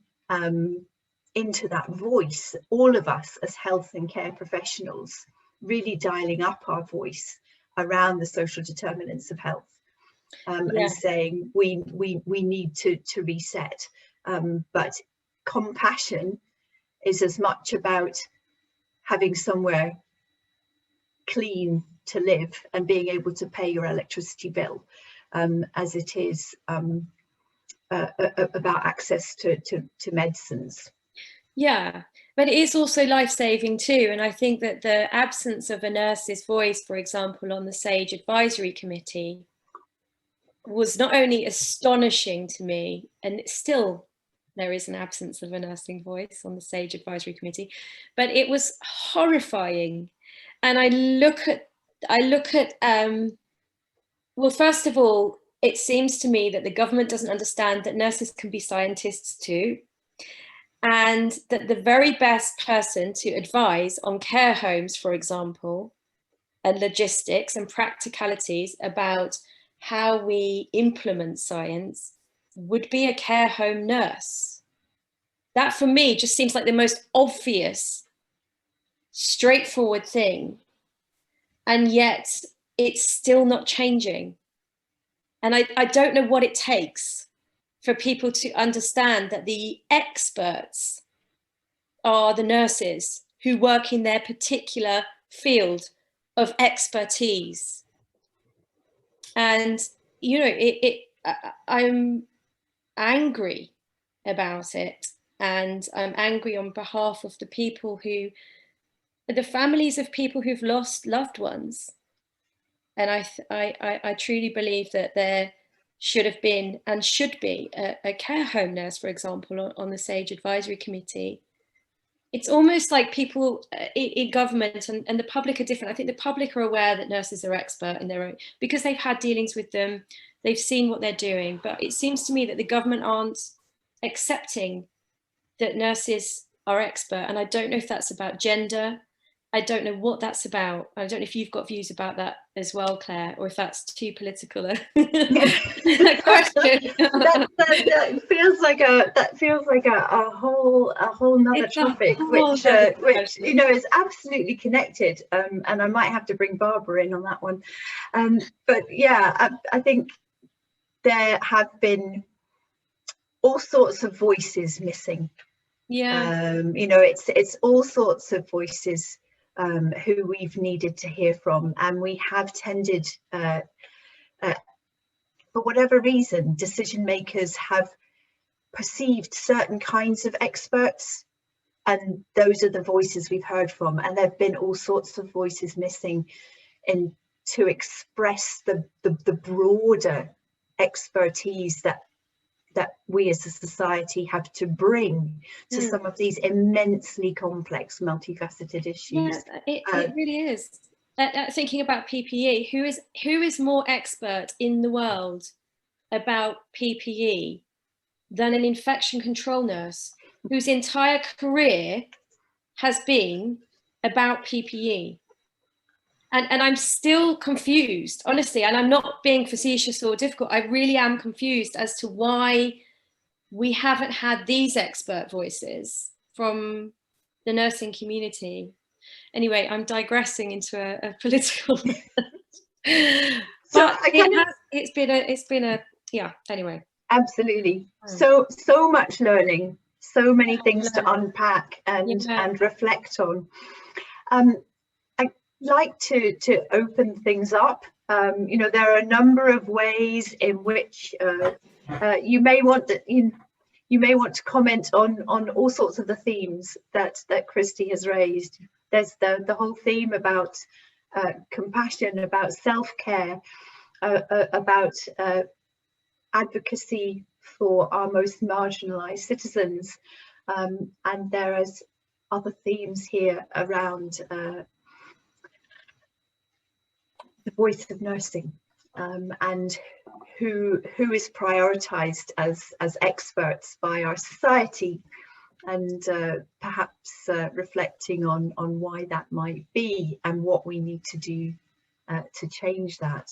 into that voice, all of us as health and care professionals, really dialing up our voice around the social determinants of health. And saying we need to reset, but compassion is as much about having somewhere clean to live and being able to pay your electricity bill, as it is about access to medicines. Yeah, but it is also life-saving too. And I think that the absence of a nurse's voice, for example, on the SAGE Advisory Committee, was not only astonishing to me, and still there is an absence of a nursing voice on the SAGE Advisory Committee, but it was horrifying. And I look at, well, first of all, it seems to me that the government doesn't understand that nurses can be scientists too, and that the very best person to advise on care homes, for example, and logistics and practicalities about how we implement science would be a care home nurse. That for me just seems like the most obvious, straightforward thing. And yet it's still not changing. And I don't know what it takes for people to understand that the experts are the nurses who work in their particular field of expertise. And, you know, I'm angry about it. And I'm angry on behalf of the people who, the families of people who've lost loved ones. And I truly believe that there should have been and should be a care home nurse, for example, on the SAGE Advisory Committee. It's almost like people in government and the public are different. I think the public are aware that nurses are expert in their own, because they've had dealings with them, they've seen what they're doing. But it seems to me that the government aren't accepting that nurses are expert. And I don't know if that's about gender. I don't know what that's about. I don't know if you've got views about that as well, Claire, or if that's too political a question. that feels like a whole nother topic, which you know is absolutely connected. And I might have to bring Barbara in on that one. But yeah, I think there have been all sorts of voices missing. Yeah. You know, it's all sorts of voices who we've needed to hear from, and we have tended, for whatever reason, decision makers have perceived certain kinds of experts, and those are the voices we've heard from. And there have been all sorts of voices missing to express the broader expertise that we as a society have to bring to some of these immensely complex, multifaceted issues. Yeah, it really is. Thinking about PPE, who is more expert in the world about PPE than an infection control nurse whose entire career has been about PPE? And I'm still confused, honestly, and I'm not being facetious or difficult. I really am confused as to why we haven't had these expert voices from the nursing community. Anyway, I'm digressing into a political. But it's been a yeah. Anyway. Absolutely. So much learning, so many things to unpack and reflect on. I'd like to open things up. You know, there are a number of ways in which you may want to comment on all sorts of the themes that Christie has raised. There's the whole theme about compassion, about self-care, about advocacy for our most marginalised citizens, and there is other themes here around the voice of nursing, and who is prioritised as experts by our society, and perhaps reflecting on why that might be and what we need to do to change that.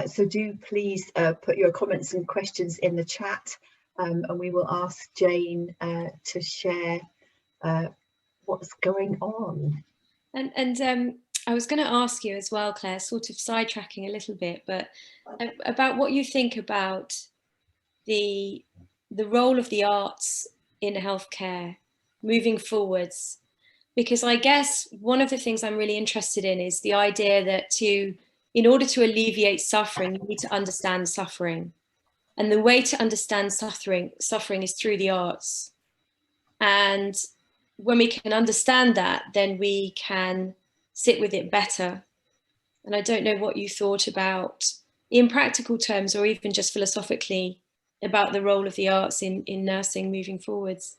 So do please put your comments and questions in the chat, and we will ask Jane to share what's going on. And I was going to ask you as well, Claire, sort of sidetracking a little bit, but about what you think about the role of the arts in healthcare moving forwards. Because I guess one of the things I'm really interested in is the idea that in order to alleviate suffering, you need to understand suffering. And the way to understand suffering is through the arts. And when we can understand that, then we can sit with it better. And I don't know what you thought about in practical terms, or even just philosophically, about the role of the arts in nursing moving forwards?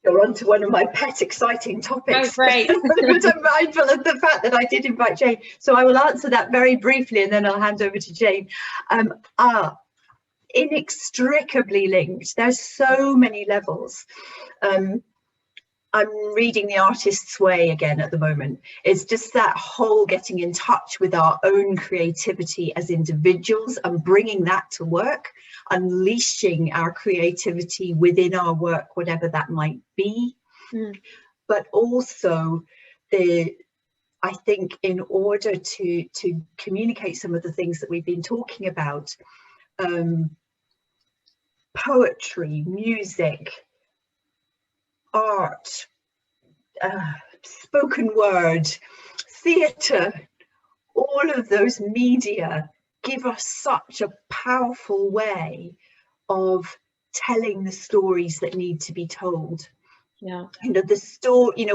You're on to one of my pet exciting topics. Oh, great. But I'm mindful of the fact that I did invite Jane. So I will answer that very briefly and then I'll hand over to Jane. Inextricably linked. There's so many levels. I'm reading The Artist's Way again at the moment. It's just that whole getting in touch with our own creativity as individuals and bringing that to work, unleashing our creativity within our work, whatever that might be. But also I think in order to communicate some of the things that we've been talking about, poetry, music, art, spoken word, theatre, all of those media give us such a powerful way of telling the stories that need to be told. Yeah. The story,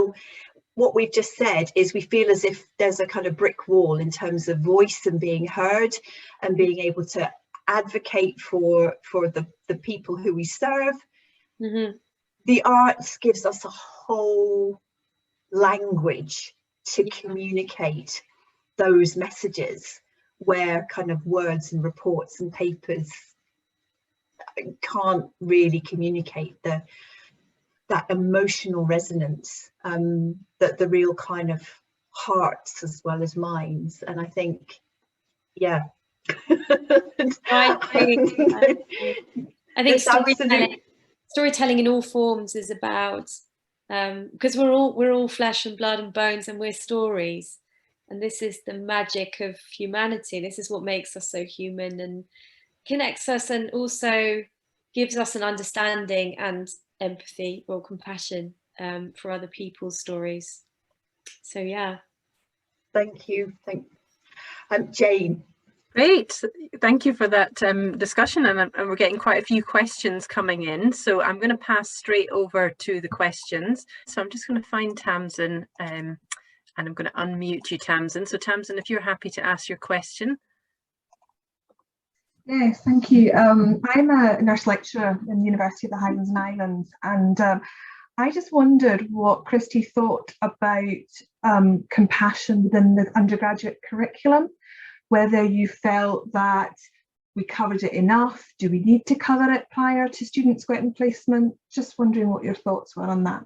what we've just said is we feel as if there's a kind of brick wall in terms of voice and being heard and being able to advocate for the people who we serve. The arts gives us a whole language to communicate those messages where kind of words and reports and papers can't really communicate that emotional resonance, that the real kind of hearts as well as minds. And I think, yeah. I think storytelling in all forms is about, because we're all flesh and blood and bones, and we're stories, and this is the magic of humanity. This is what makes us so human and connects us, and also gives us an understanding and empathy or compassion for other people's stories. So yeah. Thank you. Jane. Great, thank you for that discussion, and we're getting quite a few questions coming in, so I'm going to pass straight over to the questions. So I'm just going to find Tamsin, and I'm going to unmute you, Tamsin. So Tamsin, if you're happy to ask your question. Yes, thank you. I'm a nurse lecturer in the University of the Highlands and Islands, and I just wondered what Christie thought about compassion within the undergraduate curriculum. Whether you felt that we covered it enough, do we need to cover it prior to students getting placement? Just wondering what your thoughts were on that.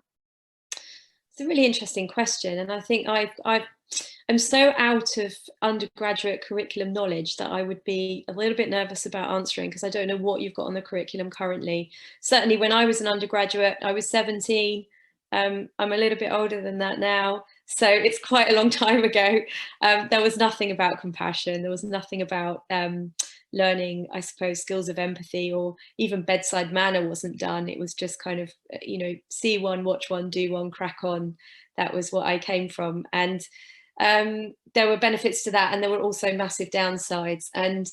It's a really interesting question, and I think I'm so out of undergraduate curriculum knowledge that I would be a little bit nervous about answering, because I don't know what you've got on the curriculum currently. Certainly when I was an undergraduate, I was 17. I'm a little bit older than that now, so it's quite a long time ago. There was nothing about compassion. There was nothing about learning, I suppose, skills of empathy, or even bedside manner wasn't done. It was just kind of, see one, watch one, do one, crack on. That was what I came from. And there were benefits to that, and there were also massive downsides. And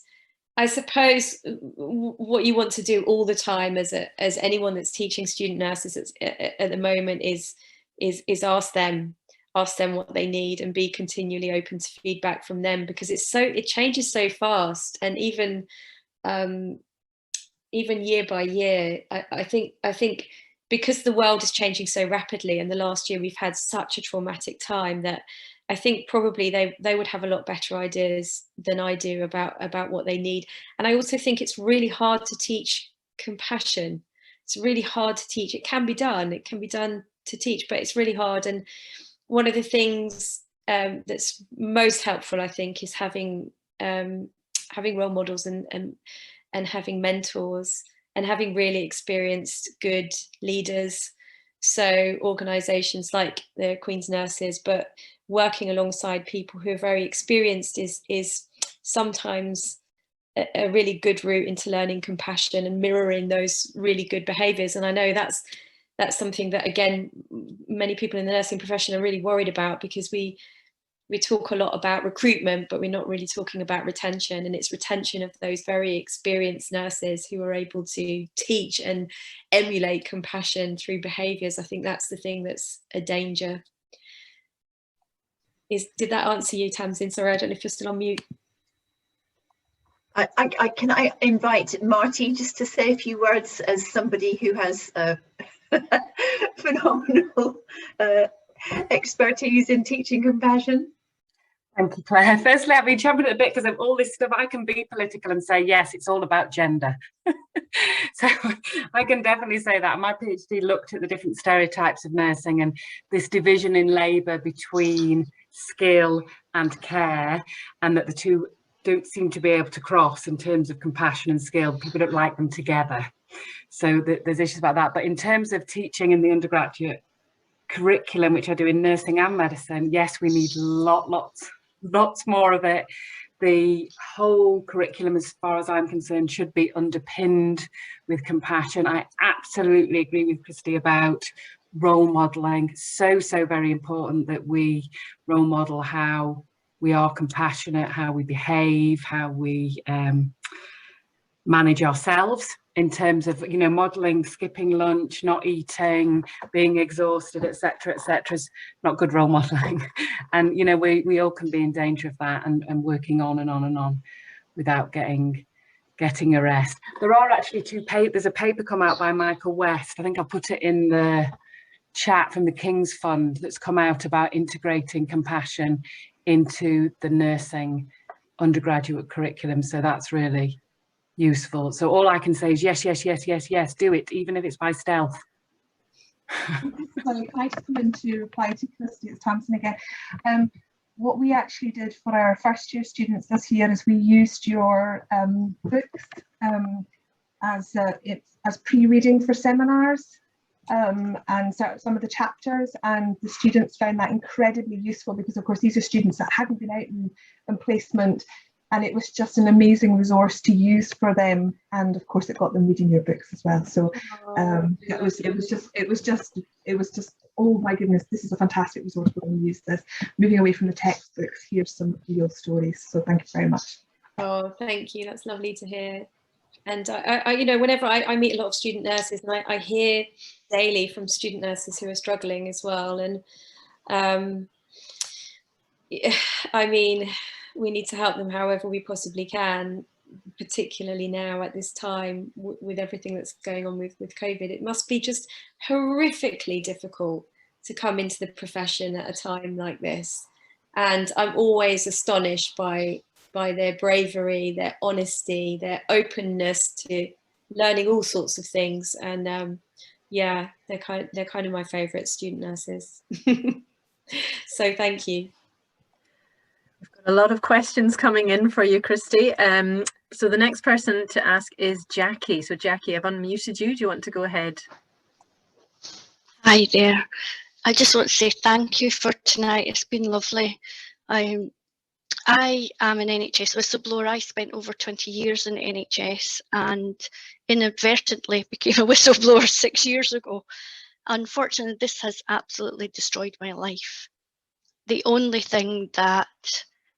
I suppose what you want to do all the time as anyone that's teaching student nurses at the moment is ask them what they need, and be continually open to feedback from them, because it changes so fast. And even year by year, I think because the world is changing so rapidly, and the last year we've had such a traumatic time, that I think probably they would have a lot better ideas than I do about what they need. And I also think it's really hard to teach compassion. It's really hard to teach. It can be done to teach, but it's really hard. And one of the things that's most helpful, I think, is having role models and having mentors, and having really experienced good leaders. So organisations like the Queen's Nurses, but working alongside people who are very experienced is sometimes a really good route into learning compassion and mirroring those really good behaviours. And I know that's something that, again, many people in the nursing profession are really worried about, because we talk a lot about recruitment, but we're not really talking about retention. And it's retention of those very experienced nurses who are able to teach and emulate compassion through behaviours. I think that's the thing that's a danger. Did that answer you, Tamsin? Sorry, I don't know if you're still on mute. Can I invite Marti just to say a few words as somebody who has phenomenal expertise in teaching compassion? Thank you, Claire. Firstly, I've been jumping at a bit because of all this stuff. I can be political and say, yes, it's all about gender. So I can definitely say that. My PhD looked at the different stereotypes of nursing and this division in labour between skill and care, and that the two don't seem to be able to cross in terms of compassion and skill. People don't like them together. So there's issues about that. But in terms of teaching in the undergraduate curriculum, which I do in nursing and medicine, yes, we need lots more of it. The whole curriculum, as far as I'm concerned, should be underpinned with compassion. I absolutely agree with Christie about role modelling. So very important that we role model how we are compassionate, how we behave, how we manage ourselves in terms of, you know, modelling skipping lunch, not eating, being exhausted, etc., is not good role modelling. And, you know, we all can be in danger of that and working on and on without getting a rest. There are actually there's a paper come out by Michael West, I think I'll put it in the chat, from the King's Fund, that's come out about integrating compassion into the nursing undergraduate curriculum. So that's really useful. So all I can say is yes, do it, even if it's by stealth. So I just come in to reply to Christie, it's Tamsin again. What we actually did for our first year students this year is we used your books as pre-reading for seminars, and so some of the chapters, and the students found that incredibly useful, because of course these are students that hadn't been out in placement, and it was just an amazing resource to use for them. And of course it got them reading your books as well. So it was just oh my goodness, this is a fantastic resource. We're going to use this. Moving away from the textbooks, here's some real stories. So thank you very much. Oh, thank you. That's lovely to hear. And I you know, whenever I meet a lot of student nurses, and I hear daily from student nurses who are struggling as well. And I mean, we need to help them however we possibly can, particularly now at this time with everything that's going on with COVID. It must be just horrifically difficult to come into the profession at a time like this. And I'm always astonished by their bravery, their honesty, their openness to learning all sorts of things. And yeah, they're kind of my favourite student nurses. So thank you. We've got a lot of questions coming in for you, Christie. So the next person to ask is Jackie. So Jackie, I've unmuted you. Do you want to go ahead? Hi there. I just want to say thank you for tonight. It's been lovely. I am an NHS whistleblower. I spent over 20 years in the NHS and inadvertently became a whistleblower 6 years ago. Unfortunately, this has absolutely destroyed my life. The only thing that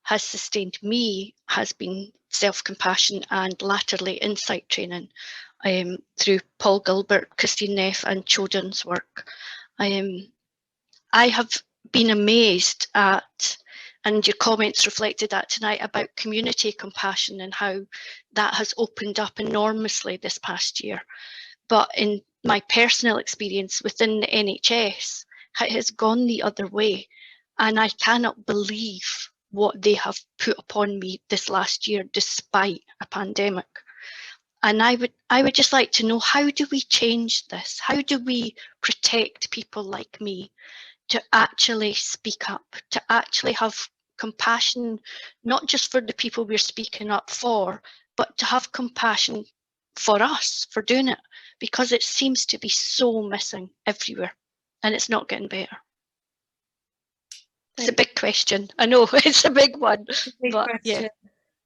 has sustained me has been self-compassion and latterly insight training through Paul Gilbert, Christine Neff and children's work. I have been amazed at, and your comments reflected that tonight, about community compassion and how that has opened up enormously this past year. But in my personal experience within the NHS, it has gone the other way. And I cannot believe what they have put upon me this last year, despite a pandemic. And I would just like to know, how do we change this? How do we protect people like me to actually speak up, to actually have compassion, not just for the people we're speaking up for, but to have compassion for us for doing it, because it seems to be so missing everywhere and it's not getting better. It's a big question. I know it's a big one. But yeah.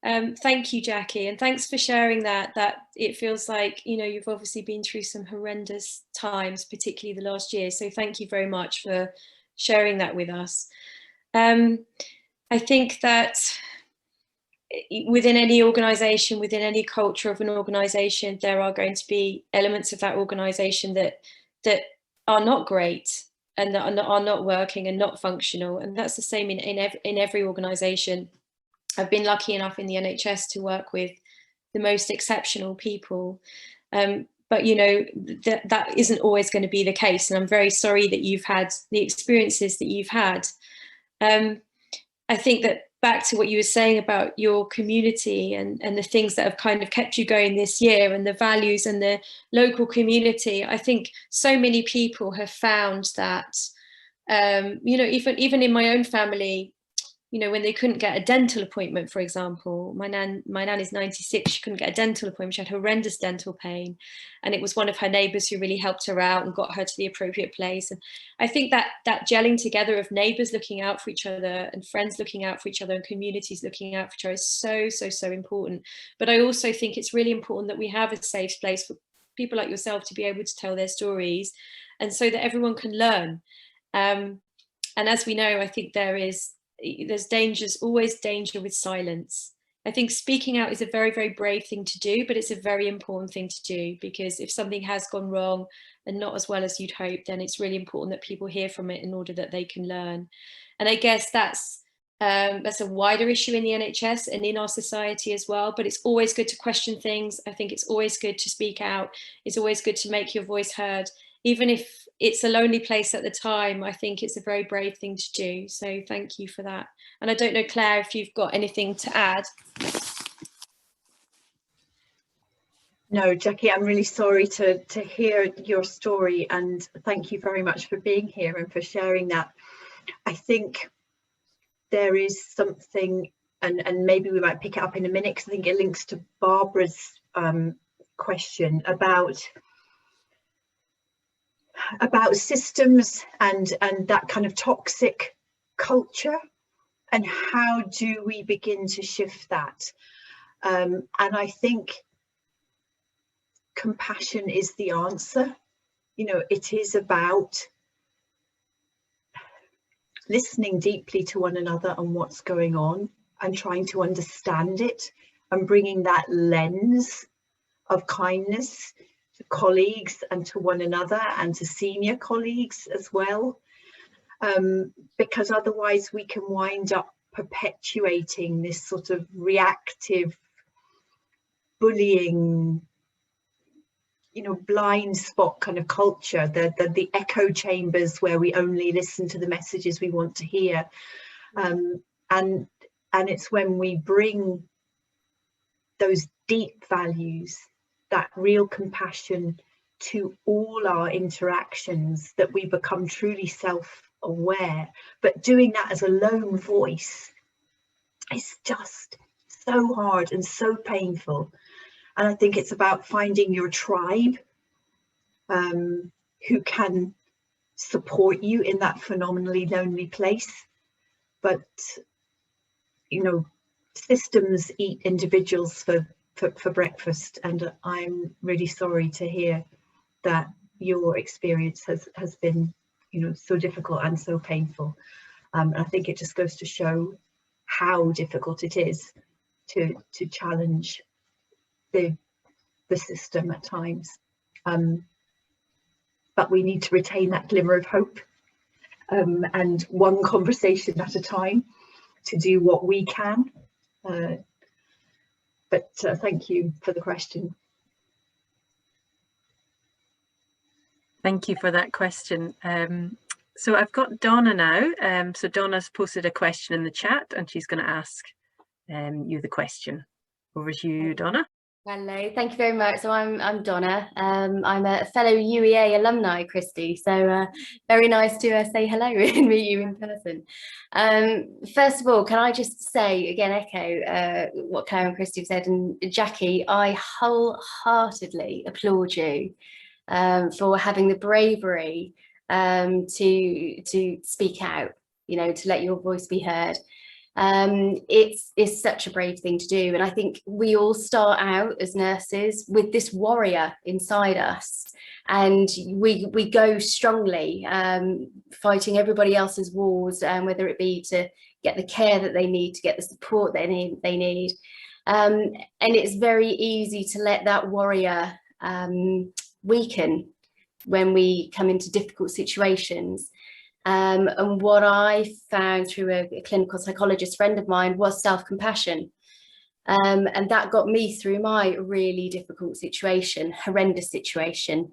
Thank you, Jackie, and thanks for sharing that. That it feels like, you know, you've obviously been through some horrendous times, particularly the last year. So thank you very much for sharing that with us. I think that within any organisation, within any culture of an organisation, there are going to be elements of that organisation that are not great and that are not working and not functional. And that's the same in every organisation. I've been lucky enough in the NHS to work with the most exceptional people. But you know, that isn't always going to be the case, and I'm very sorry that you've had the experiences that you've had. I think that back to what you were saying about your community and the things that have kind of kept you going this year, and the values and the local community, I think so many people have found that, you know, even in my own family, you know, when they couldn't get a dental appointment, for example, my nan is 96, she couldn't get a dental appointment, she had horrendous dental pain, and it was one of her neighbours who really helped her out and got her to the appropriate place. And I think that gelling together of neighbours looking out for each other, and friends looking out for each other, and communities looking out for each other is so important. But I also think it's really important that we have a safe place for people like yourself to be able to tell their stories, and so that everyone can learn. And as we know, I think there's always danger with silence. I think speaking out is a very, very brave thing to do, but it's a very important thing to do, because if something has gone wrong and not as well as you'd hope, then it's really important that people hear from it in order that they can learn. And I guess that's a wider issue in the NHS and in our society as well, but it's always good to question things. I think it's always good to speak out. It's always good to make your voice heard. Even if it's a lonely place at the time, I think it's a very brave thing to do. So thank you for that. And I don't know, Claire, if you've got anything to add. No, Jackie, I'm really sorry to hear your story, and thank you very much for being here and for sharing that. I think there is something, and maybe we might pick it up in a minute, because I think it links to Barbara's question about systems and that kind of toxic culture, and how do we begin to shift that. And I think compassion is the answer. You know, it is about listening deeply to one another and what's going on, and trying to understand it, and bringing that lens of kindness to colleagues and to one another, and to senior colleagues as well, because otherwise we can wind up perpetuating this sort of reactive bullying, you know, blind spot kind of culture, the echo chambers where we only listen to the messages we want to hear. And it's when we bring those deep values, that real compassion to all our interactions, that we become truly self-aware. But doing that as a lone voice is just so hard and so painful. And I think it's about finding your tribe who can support you in that phenomenally lonely place. But, you know, systems eat individuals for breakfast, and I'm really sorry to hear that your experience has been, you know, so difficult and so painful. I think it just goes to show how difficult it is to challenge the system at times, but we need to retain that glimmer of hope, and one conversation at a time to do what we can. But thank you for the question. Thank you for that question. So I've got Donna now. So Donna's posted a question in the chat, and she's going to ask you the question. Over to you, Donna. Hello, thank you very much. So I'm Donna. I'm a fellow UEA alumni, Christie. So very nice to say hello and meet you in person. First of all, can I just say again, echo what Clare and Christie have said, and Jackie, I wholeheartedly applaud you for having the bravery to speak out. You know, to let your voice be heard. It's such a brave thing to do, and I think we all start out as nurses with this warrior inside us, and we go strongly, fighting everybody else's wars, whether it be to get the care that they need, to get the support they need, and it's very easy to let that warrior weaken when we come into difficult situations. And what I found through a clinical psychologist friend of mine was self-compassion. And that got me through my really difficult situation, horrendous situation,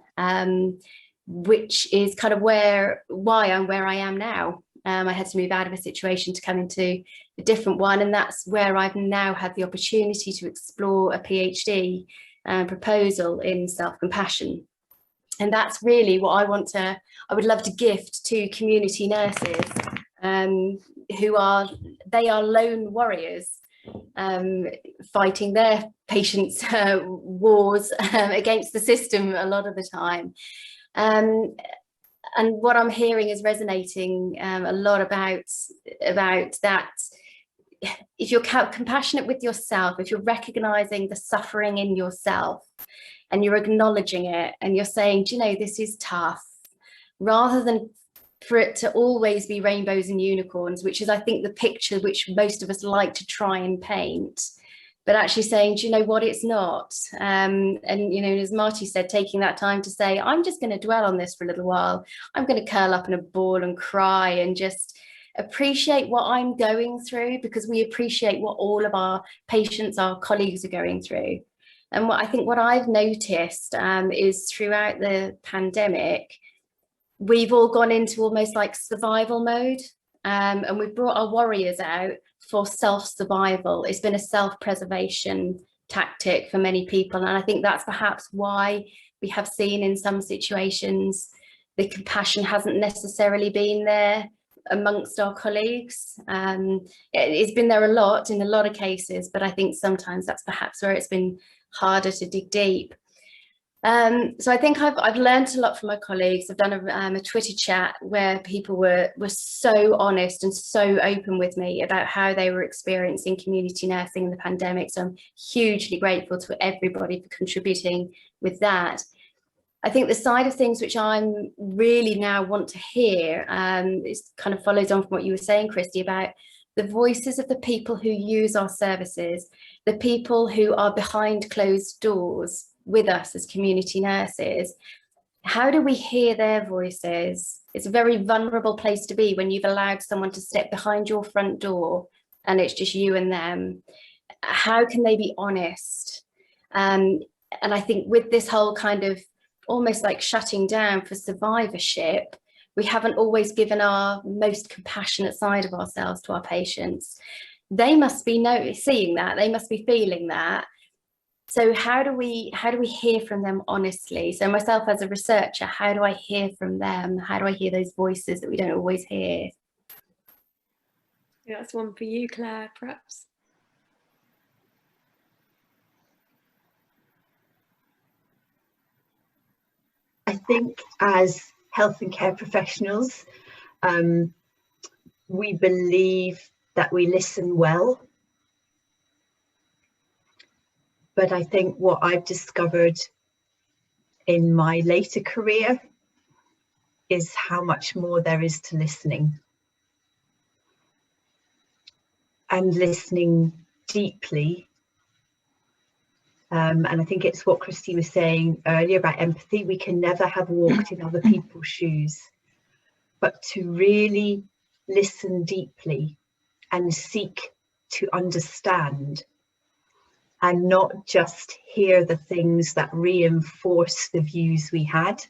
which is kind of why I'm where I am now. I had to move out of a situation to come into a different one, and that's where I've now had the opportunity to explore a PhD proposal in self-compassion. And that's really what I would love to gift to community nurses, who are lone warriors, fighting their patients' wars against the system a lot of the time. And what I'm hearing is resonating a lot about that. If you're compassionate with yourself, if you're recognizing the suffering in yourself and you're acknowledging it and you're saying, do you know, this is tough, rather than for it to always be rainbows and unicorns, which is, I think, the picture which most of us like to try and paint, but actually saying, do you know what, it's not. And, you know, as Marti said, taking that time to say, I'm just going to dwell on this for a little while. I'm going to curl up in a ball and cry and just appreciate what I'm going through, because we appreciate what all of our patients, our colleagues are going through. And what I've noticed is throughout the pandemic, we've all gone into almost like survival mode, and we've brought our warriors out for self-survival. It's been a self-preservation tactic for many people, and I think that's perhaps why we have seen in some situations the compassion hasn't necessarily been there amongst our colleagues. It's been there a lot in a lot of cases, but I think sometimes that's perhaps where it's been harder to dig deep. So I think I've learned a lot from my colleagues. I've done a Twitter chat where people were so honest and so open with me about how they were experiencing community nursing in the pandemic. So I'm hugely grateful to everybody for contributing with that. I think the side of things which I'm really now want to hear, is kind of follows on from what you were saying, Christie, about the voices of the people who use our services, the people who are behind closed doors with us as community nurses. How do we hear their voices? It's a very vulnerable place to be when you've allowed someone to step behind your front door and it's just you and them. How can they be honest? And I think with this whole kind of almost like shutting down for survivorship, we haven't always given our most compassionate side of ourselves to our patients. They must be seeing that, they must be feeling that. So how do we hear from them honestly? So myself as a researcher, how do I hear from them? How do I hear those voices that we don't always hear? Yeah, that's one for you, Claire, perhaps. I think as health and care professionals, we believe that we listen well. But I think what I've discovered in my later career is how much more there is to listening. And listening deeply. And I think it's what Christie was saying earlier about empathy. We can never have walked in other people's shoes, but to really listen deeply and seek to understand, and not just hear the things that reinforce the views we had,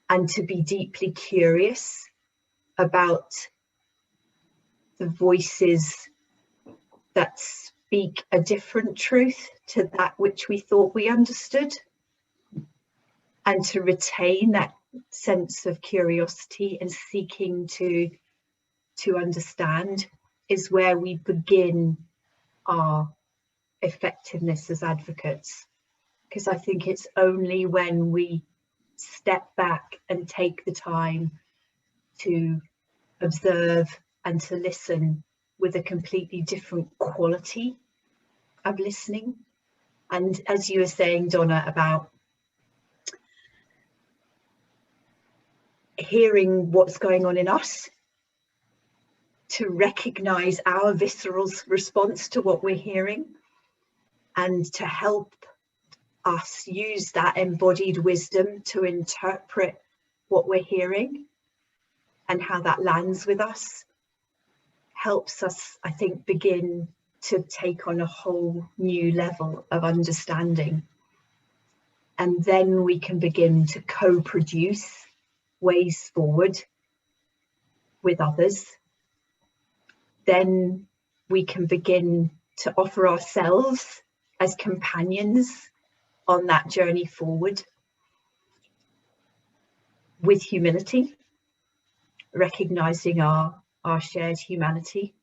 and to be deeply curious about the voices that speak a different truth to that which we thought we understood, and to retain that sense of curiosity and seeking to understand is where we begin our effectiveness as advocates. Because I think it's only when we step back and take the time to observe and to listen with a completely different quality of listening. And as you were saying, Donna, about hearing what's going on in us, to recognize our visceral response to what we're hearing, and to help us use that embodied wisdom to interpret what we're hearing and how that lands with us, helps us, I think, begin to take on a whole new level of understanding. And then we can begin to co-produce ways forward with others. Then we can begin to offer ourselves as companions on that journey forward with humility, recognizing our shared humanity.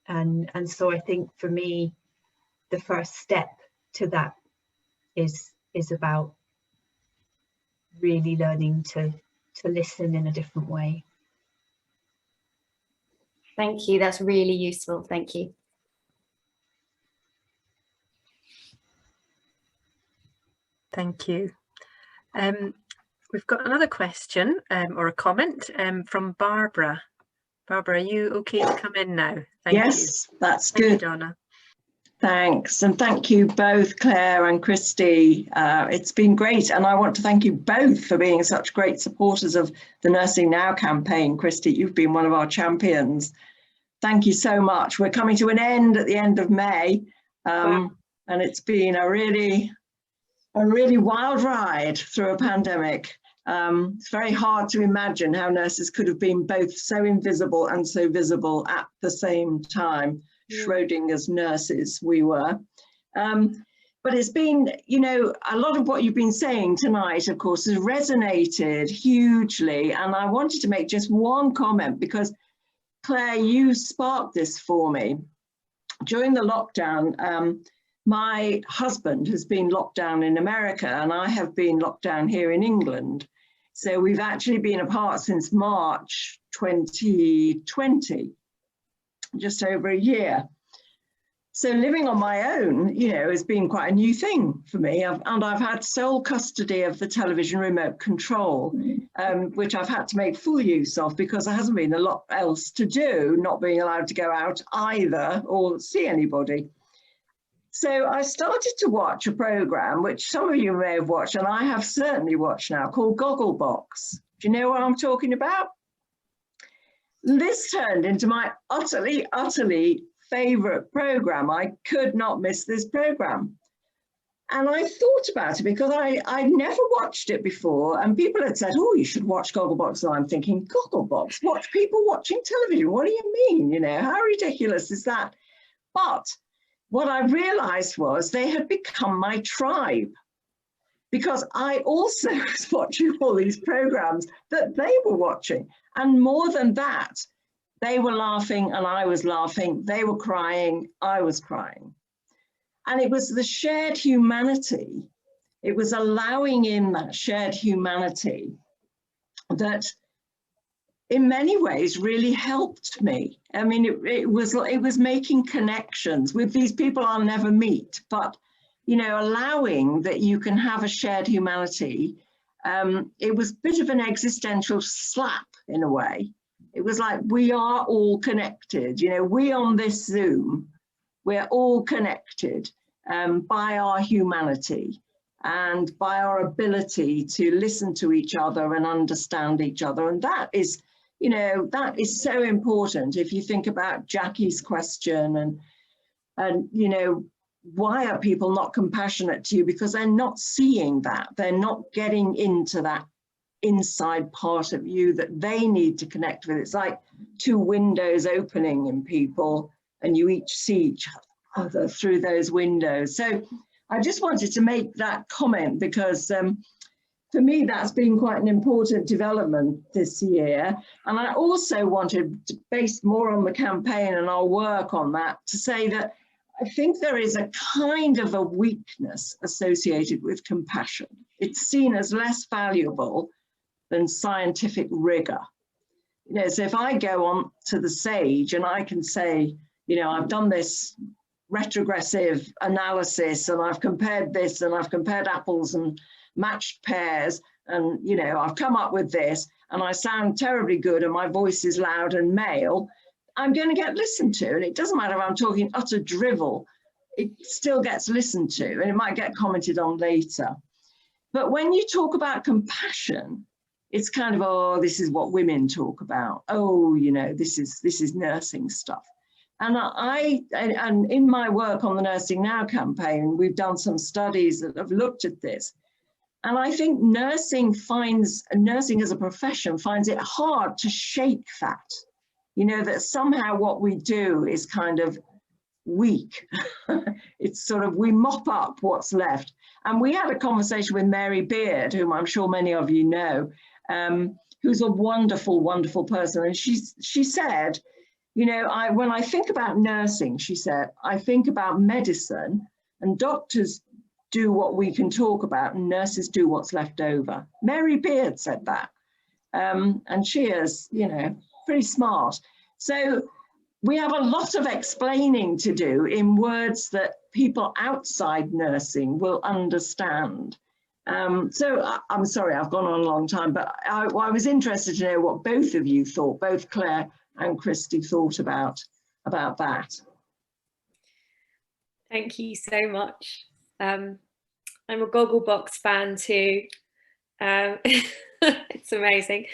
And so I think for me, the first step to that is about really learning to listen in a different way. Thank you. That's really useful. Thank you. Thank you. We've got another question or a comment from Barbara. Barbara, are you okay to come in now? Thank you. Yes, that's Thank good. you, Donna. Thanks, and thank you both, Claire and Christie. It's been great, and I want to thank you both for being such great supporters of the Nursing Now campaign. Christie, you've been one of our champions. Thank you so much. We're coming to an end at the end of May, Wow. and it's been a really wild ride through a pandemic. It's very hard to imagine how nurses could have been both so invisible and so visible at the same time. Schrodinger's nurses we were. But it's been, you know, a lot of what you've been saying tonight, of course, has resonated hugely. And I wanted to make just one comment because, Claire, you sparked this for me. During the lockdown, my husband has been locked down in America and I have been locked down here in England. So we've actually been apart since March 2020. Just over a year. So living on my own, you know, has been quite a new thing for me. I've had sole custody of the television remote control, which I've had to make full use of because there hasn't been a lot else to do, not being allowed to go out either or see anybody. So I started to watch a program, which some of you may have watched, and I have certainly watched now, called Gogglebox. Do you know what I'm talking about? This turned into my utterly favourite programme. I could not miss this programme. And I thought about it because I'd never watched it before. And people had said, oh, you should watch Gogglebox. And I'm thinking, Gogglebox? Watch people watching television? What do you mean? You know, how ridiculous is that? But what I realised was they had become my tribe. Because I also was watching all these programs that they were watching. And more than that, they were laughing and I was laughing. They were crying, I was crying. And it was the shared humanity. It was allowing in that shared humanity that in many ways really helped me. I mean, it was making connections with these people I'll never meet, but you know, allowing that you can have a shared humanity. It was a bit of an existential slap in a way. It was like, we are all connected. You know, we on this Zoom, we're all connected by our humanity and by our ability to listen to each other and understand each other. And that is, you know, that is so important. If you think about Jackie's question and you know, why are people not compassionate to you? Because they're not seeing that. They're not getting into that inside part of you that they need to connect with. It's like two windows opening in people and you each see each other through those windows. So I just wanted to make that comment because for me, that's been quite an important development this year. And I also wanted to, based more on the campaign and our work on that, to say that I think there is a kind of a weakness associated with compassion. It's seen as less valuable than scientific rigor. You know, so if I go on to the SAGE and I can say, you know, I've done this retrogressive analysis and I've compared this and I've compared apples and matched pears and, you know, I've come up with this and I sound terribly good and my voice is loud and male, I'm going to get listened to. And it doesn't matter if I'm talking utter drivel, it still gets listened to and it might get commented on later. But when you talk about compassion, it's kind of, oh, this is what women talk about. Oh, you know, this is nursing stuff. And in my work on the Nursing Now campaign, we've done some studies that have looked at this. And I think nursing as a profession finds it hard to shake that, you know, that somehow what we do is kind of weak. It's sort of, we mop up what's left. And we had a conversation with Mary Beard, whom I'm sure many of you know, who's a wonderful, wonderful person. And she said, you know, when I think about nursing, she said, I think about medicine, and doctors do what we can talk about and nurses do what's left over. Mary Beard said that. And she is, you know, pretty smart. So we have a lot of explaining to do in words that people outside nursing will understand. So I'm sorry, I've gone on a long time, but I was interested to know what both of you thought, both Claire and Christie thought about that. Thank you so much. I'm a Gogglebox fan too. It's amazing.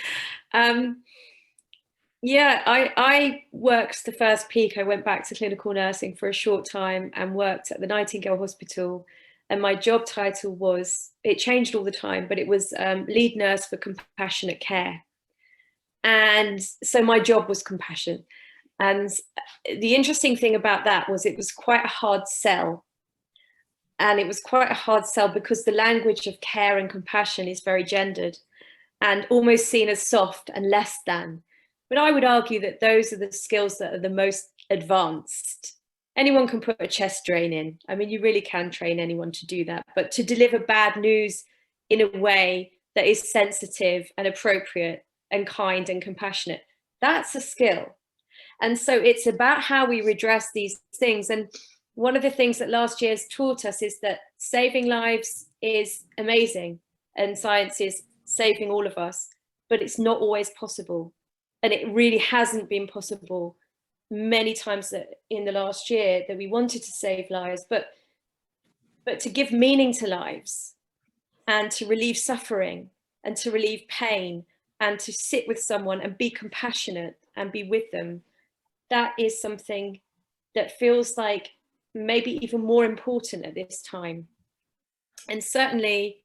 Yeah, I worked the first peak. I went back to clinical nursing for a short time and worked at the Nightingale Hospital. And my job title was, it changed all the time, but it was lead nurse for compassionate care. And so my job was compassion. And the interesting thing about that was it was quite a hard sell. And it was quite a hard sell because the language of care and compassion is very gendered and almost seen as soft and less than. But I would argue that those are the skills that are the most advanced. Anyone can put a chest drain in. I mean, you really can train anyone to do that. But to deliver bad news in a way that is sensitive and appropriate and kind and compassionate, that's a skill. And so it's about how we redress these things. And one of the things that last year has taught us is that saving lives is amazing and science is saving all of us, but it's not always possible. And it really hasn't been possible many times in the last year that we wanted to save lives, but to give meaning to lives and to relieve suffering and to relieve pain and to sit with someone and be compassionate and be with them, that is something that feels like maybe even more important at this time. And certainly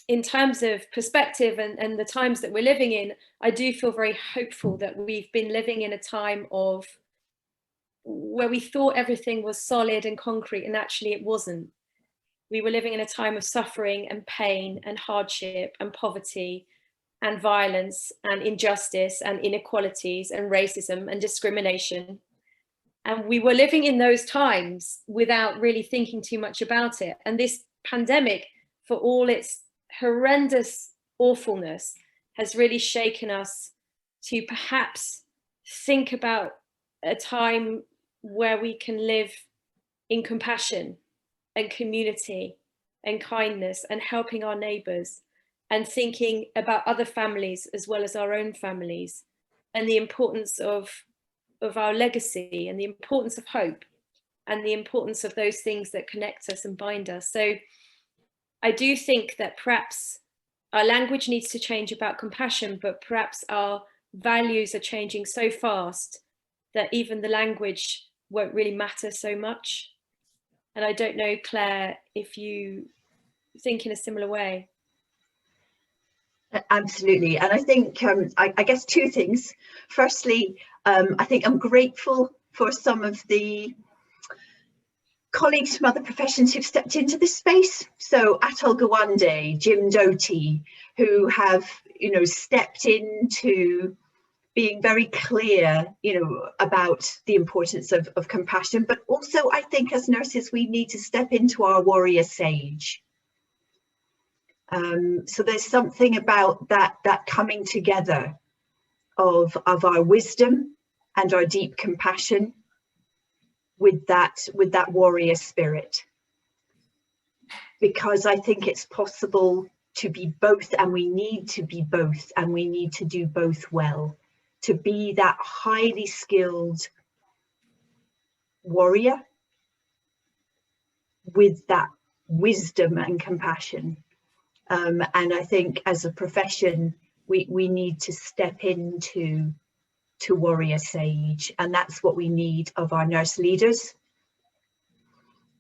in terms of perspective and the times that we're living in, I do feel very hopeful that we've been living in a time of where we thought everything was solid and concrete, and actually it wasn't. We were living in a time of suffering and pain and hardship and poverty and violence and injustice and inequalities and racism and discrimination. And we were living in those times without really thinking too much about it. And this pandemic, for all its horrendous awfulness, has really shaken us to perhaps think about a time where we can live in compassion and community and kindness and helping our neighbours and thinking about other families as well as our own families, and the importance of our legacy and the importance of hope and the importance of those things that connect us and bind us. So I do think that perhaps our language needs to change about compassion, but perhaps our values are changing so fast that even the language won't really matter so much. And I don't know, Claire, if you think in a similar way. Absolutely. And I think, I guess two things. Firstly, I think I'm grateful for some of the colleagues from other professions who've stepped into this space. So Atul Gawande, Jim Doty, who have, you know, stepped into being very clear, you know, about the importance of compassion. But also, I think as nurses, we need to step into our warrior sage. So there's something about that coming together of our wisdom and our deep compassion with that warrior spirit, because I think it's possible to be both, and we need to be both, and we need to do both well, to be that highly skilled warrior with that wisdom and compassion. And I think as a profession, we need to step into to warrior sage, and that's what we need of our nurse leaders,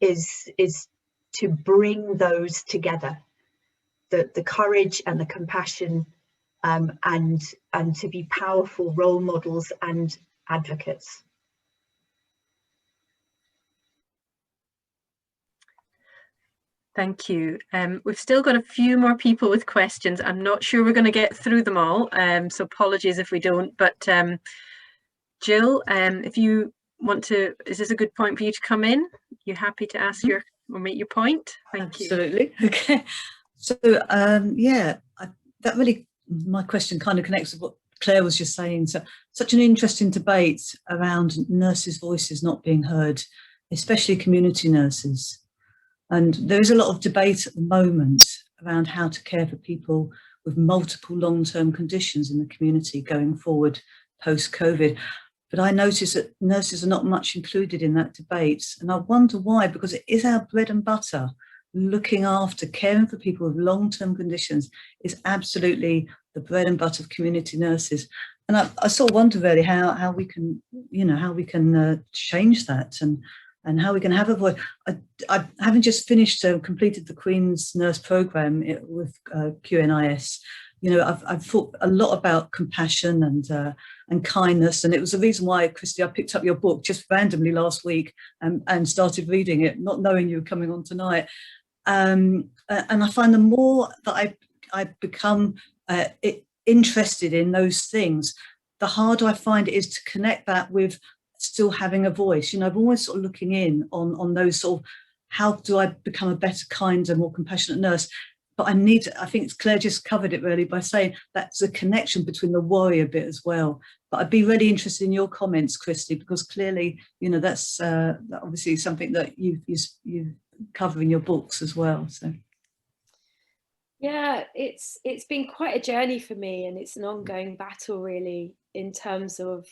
is to bring those together, the courage and the compassion, and to be powerful role models and advocates. Thank you. We've still got a few more people with questions. I'm not sure we're going to get through them all, so apologies if we don't. But Jill, if you want to, is this a good point for you to come in? You happy to ask your or make your point? Thank you. Absolutely. Okay. So yeah, that really, my question kind of connects with what Claire was just saying. So such an interesting debate around nurses' voices not being heard, especially community nurses. And there is a lot of debate at the moment around how to care for people with multiple long-term conditions in the community going forward post-COVID. But I notice that nurses are not much included in that debate. And I wonder why, because it is our bread and butter. Looking after, caring for people with long-term conditions is absolutely the bread and butter of community nurses. And I sort of wonder really how we can, how we can change that and how we can have a voice. I haven't just finished, completed the Queen's Nurse Programme with QNIS. I've thought a lot about compassion and kindness, and it was the reason why, Christie, I picked up your book just randomly last week and started reading it, not knowing you were coming on tonight. And I find the more that I become interested in those things, the harder I find it is to connect that with still having a voice. I'm always sort of looking in on those sort of, how do I become a better, kinder, more compassionate nurse? But I think Claire just covered it really by saying that's a connection between the warrior bit as well. But I'd be really interested in your comments, Christie, because clearly, that's obviously something that you cover in your books as well. So. Yeah, it's been quite a journey for me, and it's an ongoing battle really in terms of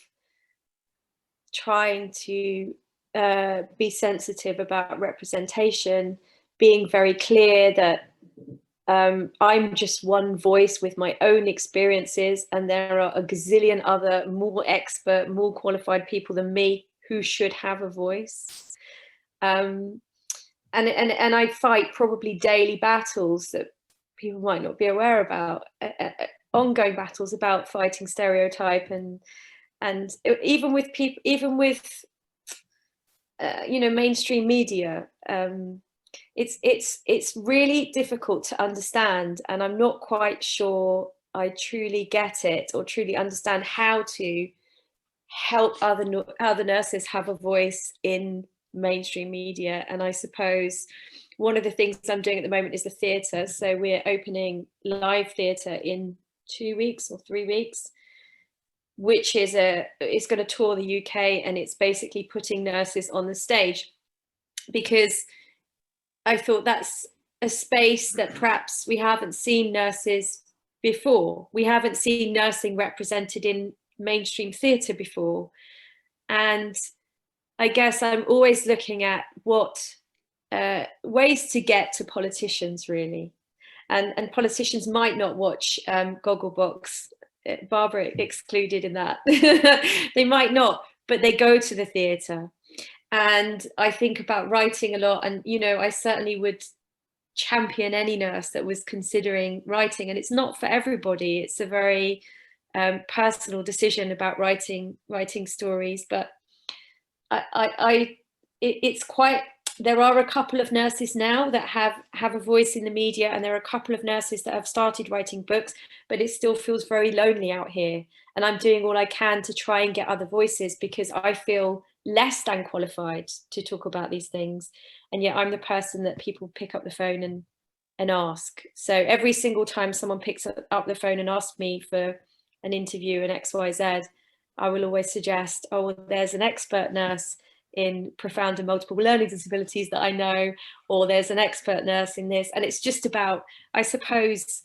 trying to be sensitive about representation, being very clear that I'm just one voice with my own experiences, and there are a gazillion other more expert, more qualified people than me who should have a voice. And I fight probably daily battles that people might not be aware about, ongoing battles about fighting stereotype and even with people, even with mainstream media, it's really difficult to understand, and I'm not quite sure I truly get it or truly understand how to help other nurses have a voice in mainstream media. And I suppose one of the things I'm doing at the moment is the theatre. So we're opening live theatre in 2 weeks or 3 weeks, which is going to tour the UK, and it's basically putting nurses on the stage, because I thought that's a space that perhaps we haven't seen nurses before. We haven't seen nursing represented in mainstream theatre before. And I guess I'm always looking at what ways to get to politicians really. And politicians might not watch Gogglebox, Barbara excluded in that. They might not, but they go to the theatre. And I think about writing a lot, and I certainly would champion any nurse that was considering writing. And it's not for everybody. It's a very personal decision about writing stories. But it's quite. There are a couple of nurses now that have a voice in the media, and there are a couple of nurses that have started writing books, but it still feels very lonely out here. And I'm doing all I can to try and get other voices, because I feel less than qualified to talk about these things. And yet I'm the person that people pick up the phone and ask. So every single time someone picks up the phone and asks me for an interview in XYZ, I will always suggest, oh, there's an expert nurse in profound and multiple learning disabilities that I know, or there's an expert nurse in this. And it's just about, I suppose,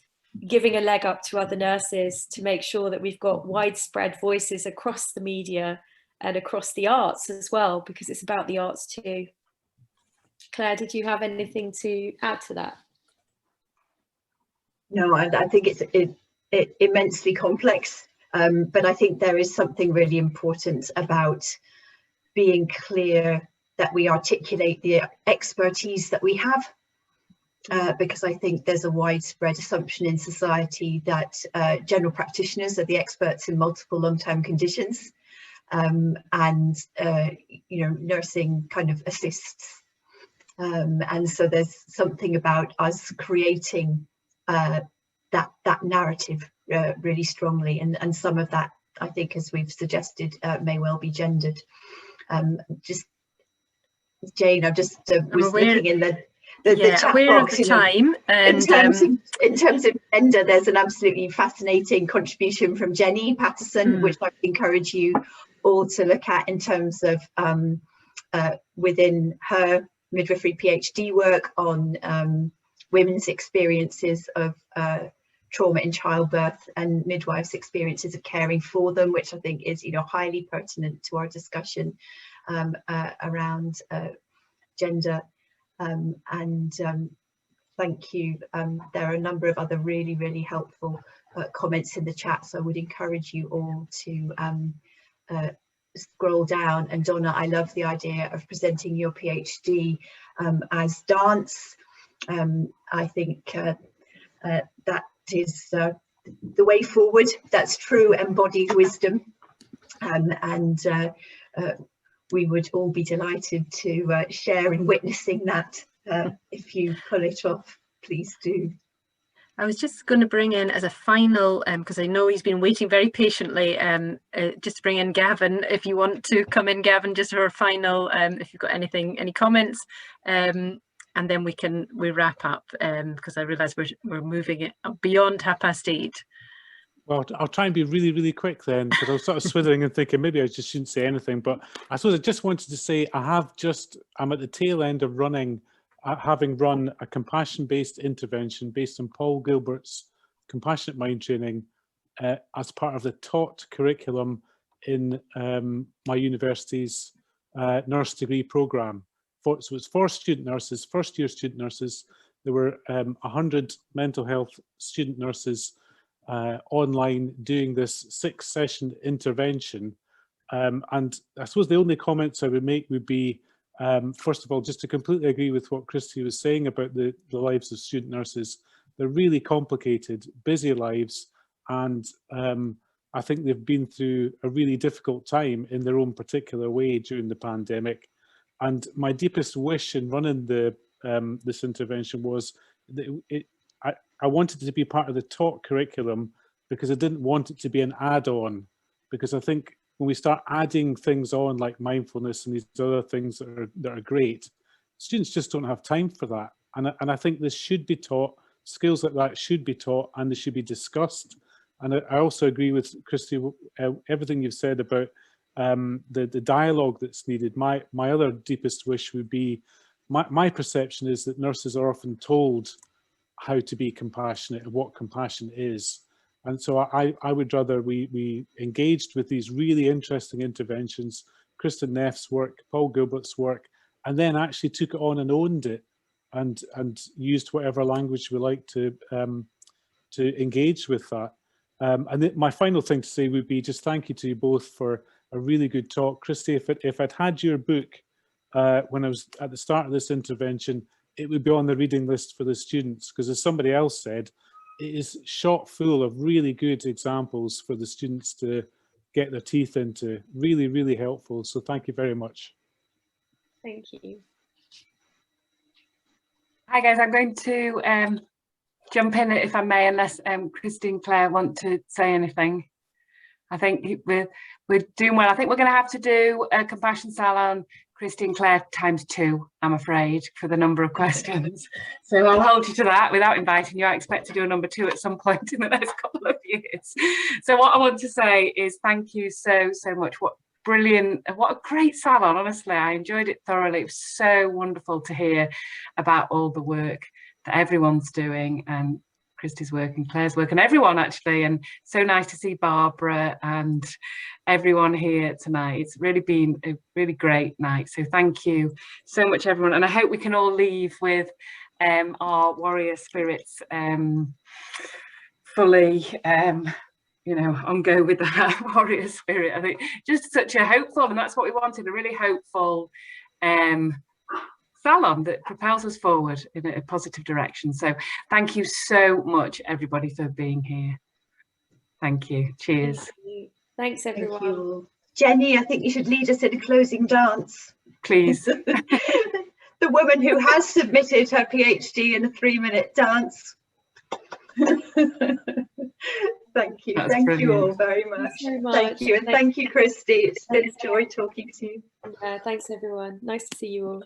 giving a leg up to other nurses to make sure that we've got widespread voices across the media and across the arts as well, because it's about the arts too. Claire, did you have anything to add to that? No, and I think it's immensely complex. But I think there is something really important about being clear that we articulate the expertise that we have, because I think there's a widespread assumption in society that general practitioners are the experts in multiple long-term conditions, and you know, nursing kind of assists, and so there's something about us creating that narrative really strongly, and some of that, I think, as we've suggested, may well be gendered. Just Jane, I just was looking in the chat box, of the time, and in terms of gender, there's an absolutely fascinating contribution from Jenny Patterson, which I encourage you all to look at in terms of within her midwifery PhD work on women's experiences of trauma in childbirth and midwives' experiences of caring for them, which I think is, you know, highly pertinent to our discussion around gender. Thank you. There are a number of other really, really helpful comments in the chat, so I would encourage you all to scroll down. And Donna, I love the idea of presenting your PhD as dance. I think that is the way forward. That's true embodied wisdom, and we would all be delighted to share in witnessing that. If you pull it off, please do. I was just going to bring in as a final, because I know he's been waiting very patiently, just to bring in Gavin, if you want to come in, Gavin, just for a final, if you've got anything, any comments, and then we wrap up, because I realise we're moving it beyond 8:30. Well, I'll try and be really, really quick then, because I was sort of swithering and thinking maybe I just shouldn't say anything. But I suppose I just wanted to say I'm at the tail end of having run a compassion-based intervention based on Paul Gilbert's compassionate mind training as part of the taught curriculum in my university's nurse degree programme. So it's for student nurses, first-year student nurses. There were 100 mental health student nurses online doing this 6-session intervention, and I suppose the only comments I would make would be, first of all, just to completely agree with what Christie was saying about the lives of student nurses. They're really complicated, busy lives, and I think they've been through a really difficult time in their own particular way during the pandemic. And my deepest wish in running this intervention was that I wanted it to be part of the taught curriculum, because I didn't want it to be an add-on, because I think when we start adding things on like mindfulness and these other things that are great, students just don't have time for that. And I think this should be taught, skills like that should be taught, and they should be discussed. And I also agree with Christie, everything you've said about the dialogue that's needed. My other deepest wish would be, my perception is that nurses are often told how to be compassionate and what compassion is. And so I would rather we engaged with these really interesting interventions, Kristen Neff's work, Paul Gilbert's work, and then actually took it on and owned it, and used whatever language we like to engage with that. And my final thing to say would be just thank you to you both for a really good talk. Christie, if I'd had your book when I was at the start of this intervention, it would be on the reading list for the students, because as somebody else said, it is shot full of really good examples for the students to get their teeth into. Really, really helpful. So thank you very much. Thank you. Hi guys, I'm going to jump in if I may, unless Christie and Claire want to say anything. I think we're doing well. I think we're going to have to do a Compassion Salon, Christie and Claire ×2, I'm afraid, for the number of questions. So I'll hold you to that without inviting you. I expect to do a number 2 at some point in the next couple of years. So what I want to say is thank you so much. What brilliant, what a great salon, honestly. I enjoyed it thoroughly. It was so wonderful to hear about all the work that everyone's doing, and Christie's work and Claire's work and everyone actually, and so nice to see Barbara and everyone here tonight. It's really been a really great night, so thank you so much everyone, and I hope we can all leave with our warrior spirits fully you know, on go with that warrior spirit. I think just such a hopeful, and that's what we wanted, a really hopeful salon that propels us forward in a positive direction. So thank you so much, everybody, for being here. Thank you. Cheers. Thank you. Thanks, everyone. Thank you. Jenny, I think you should lead us in a closing dance. Please. The woman who has submitted her PhD in a 3-minute dance. Thank you. That's thank brilliant. you all very much. Thank you. And thank you, Christie. It's been a joy talking to you. Yeah, thanks, everyone. Nice to see you all.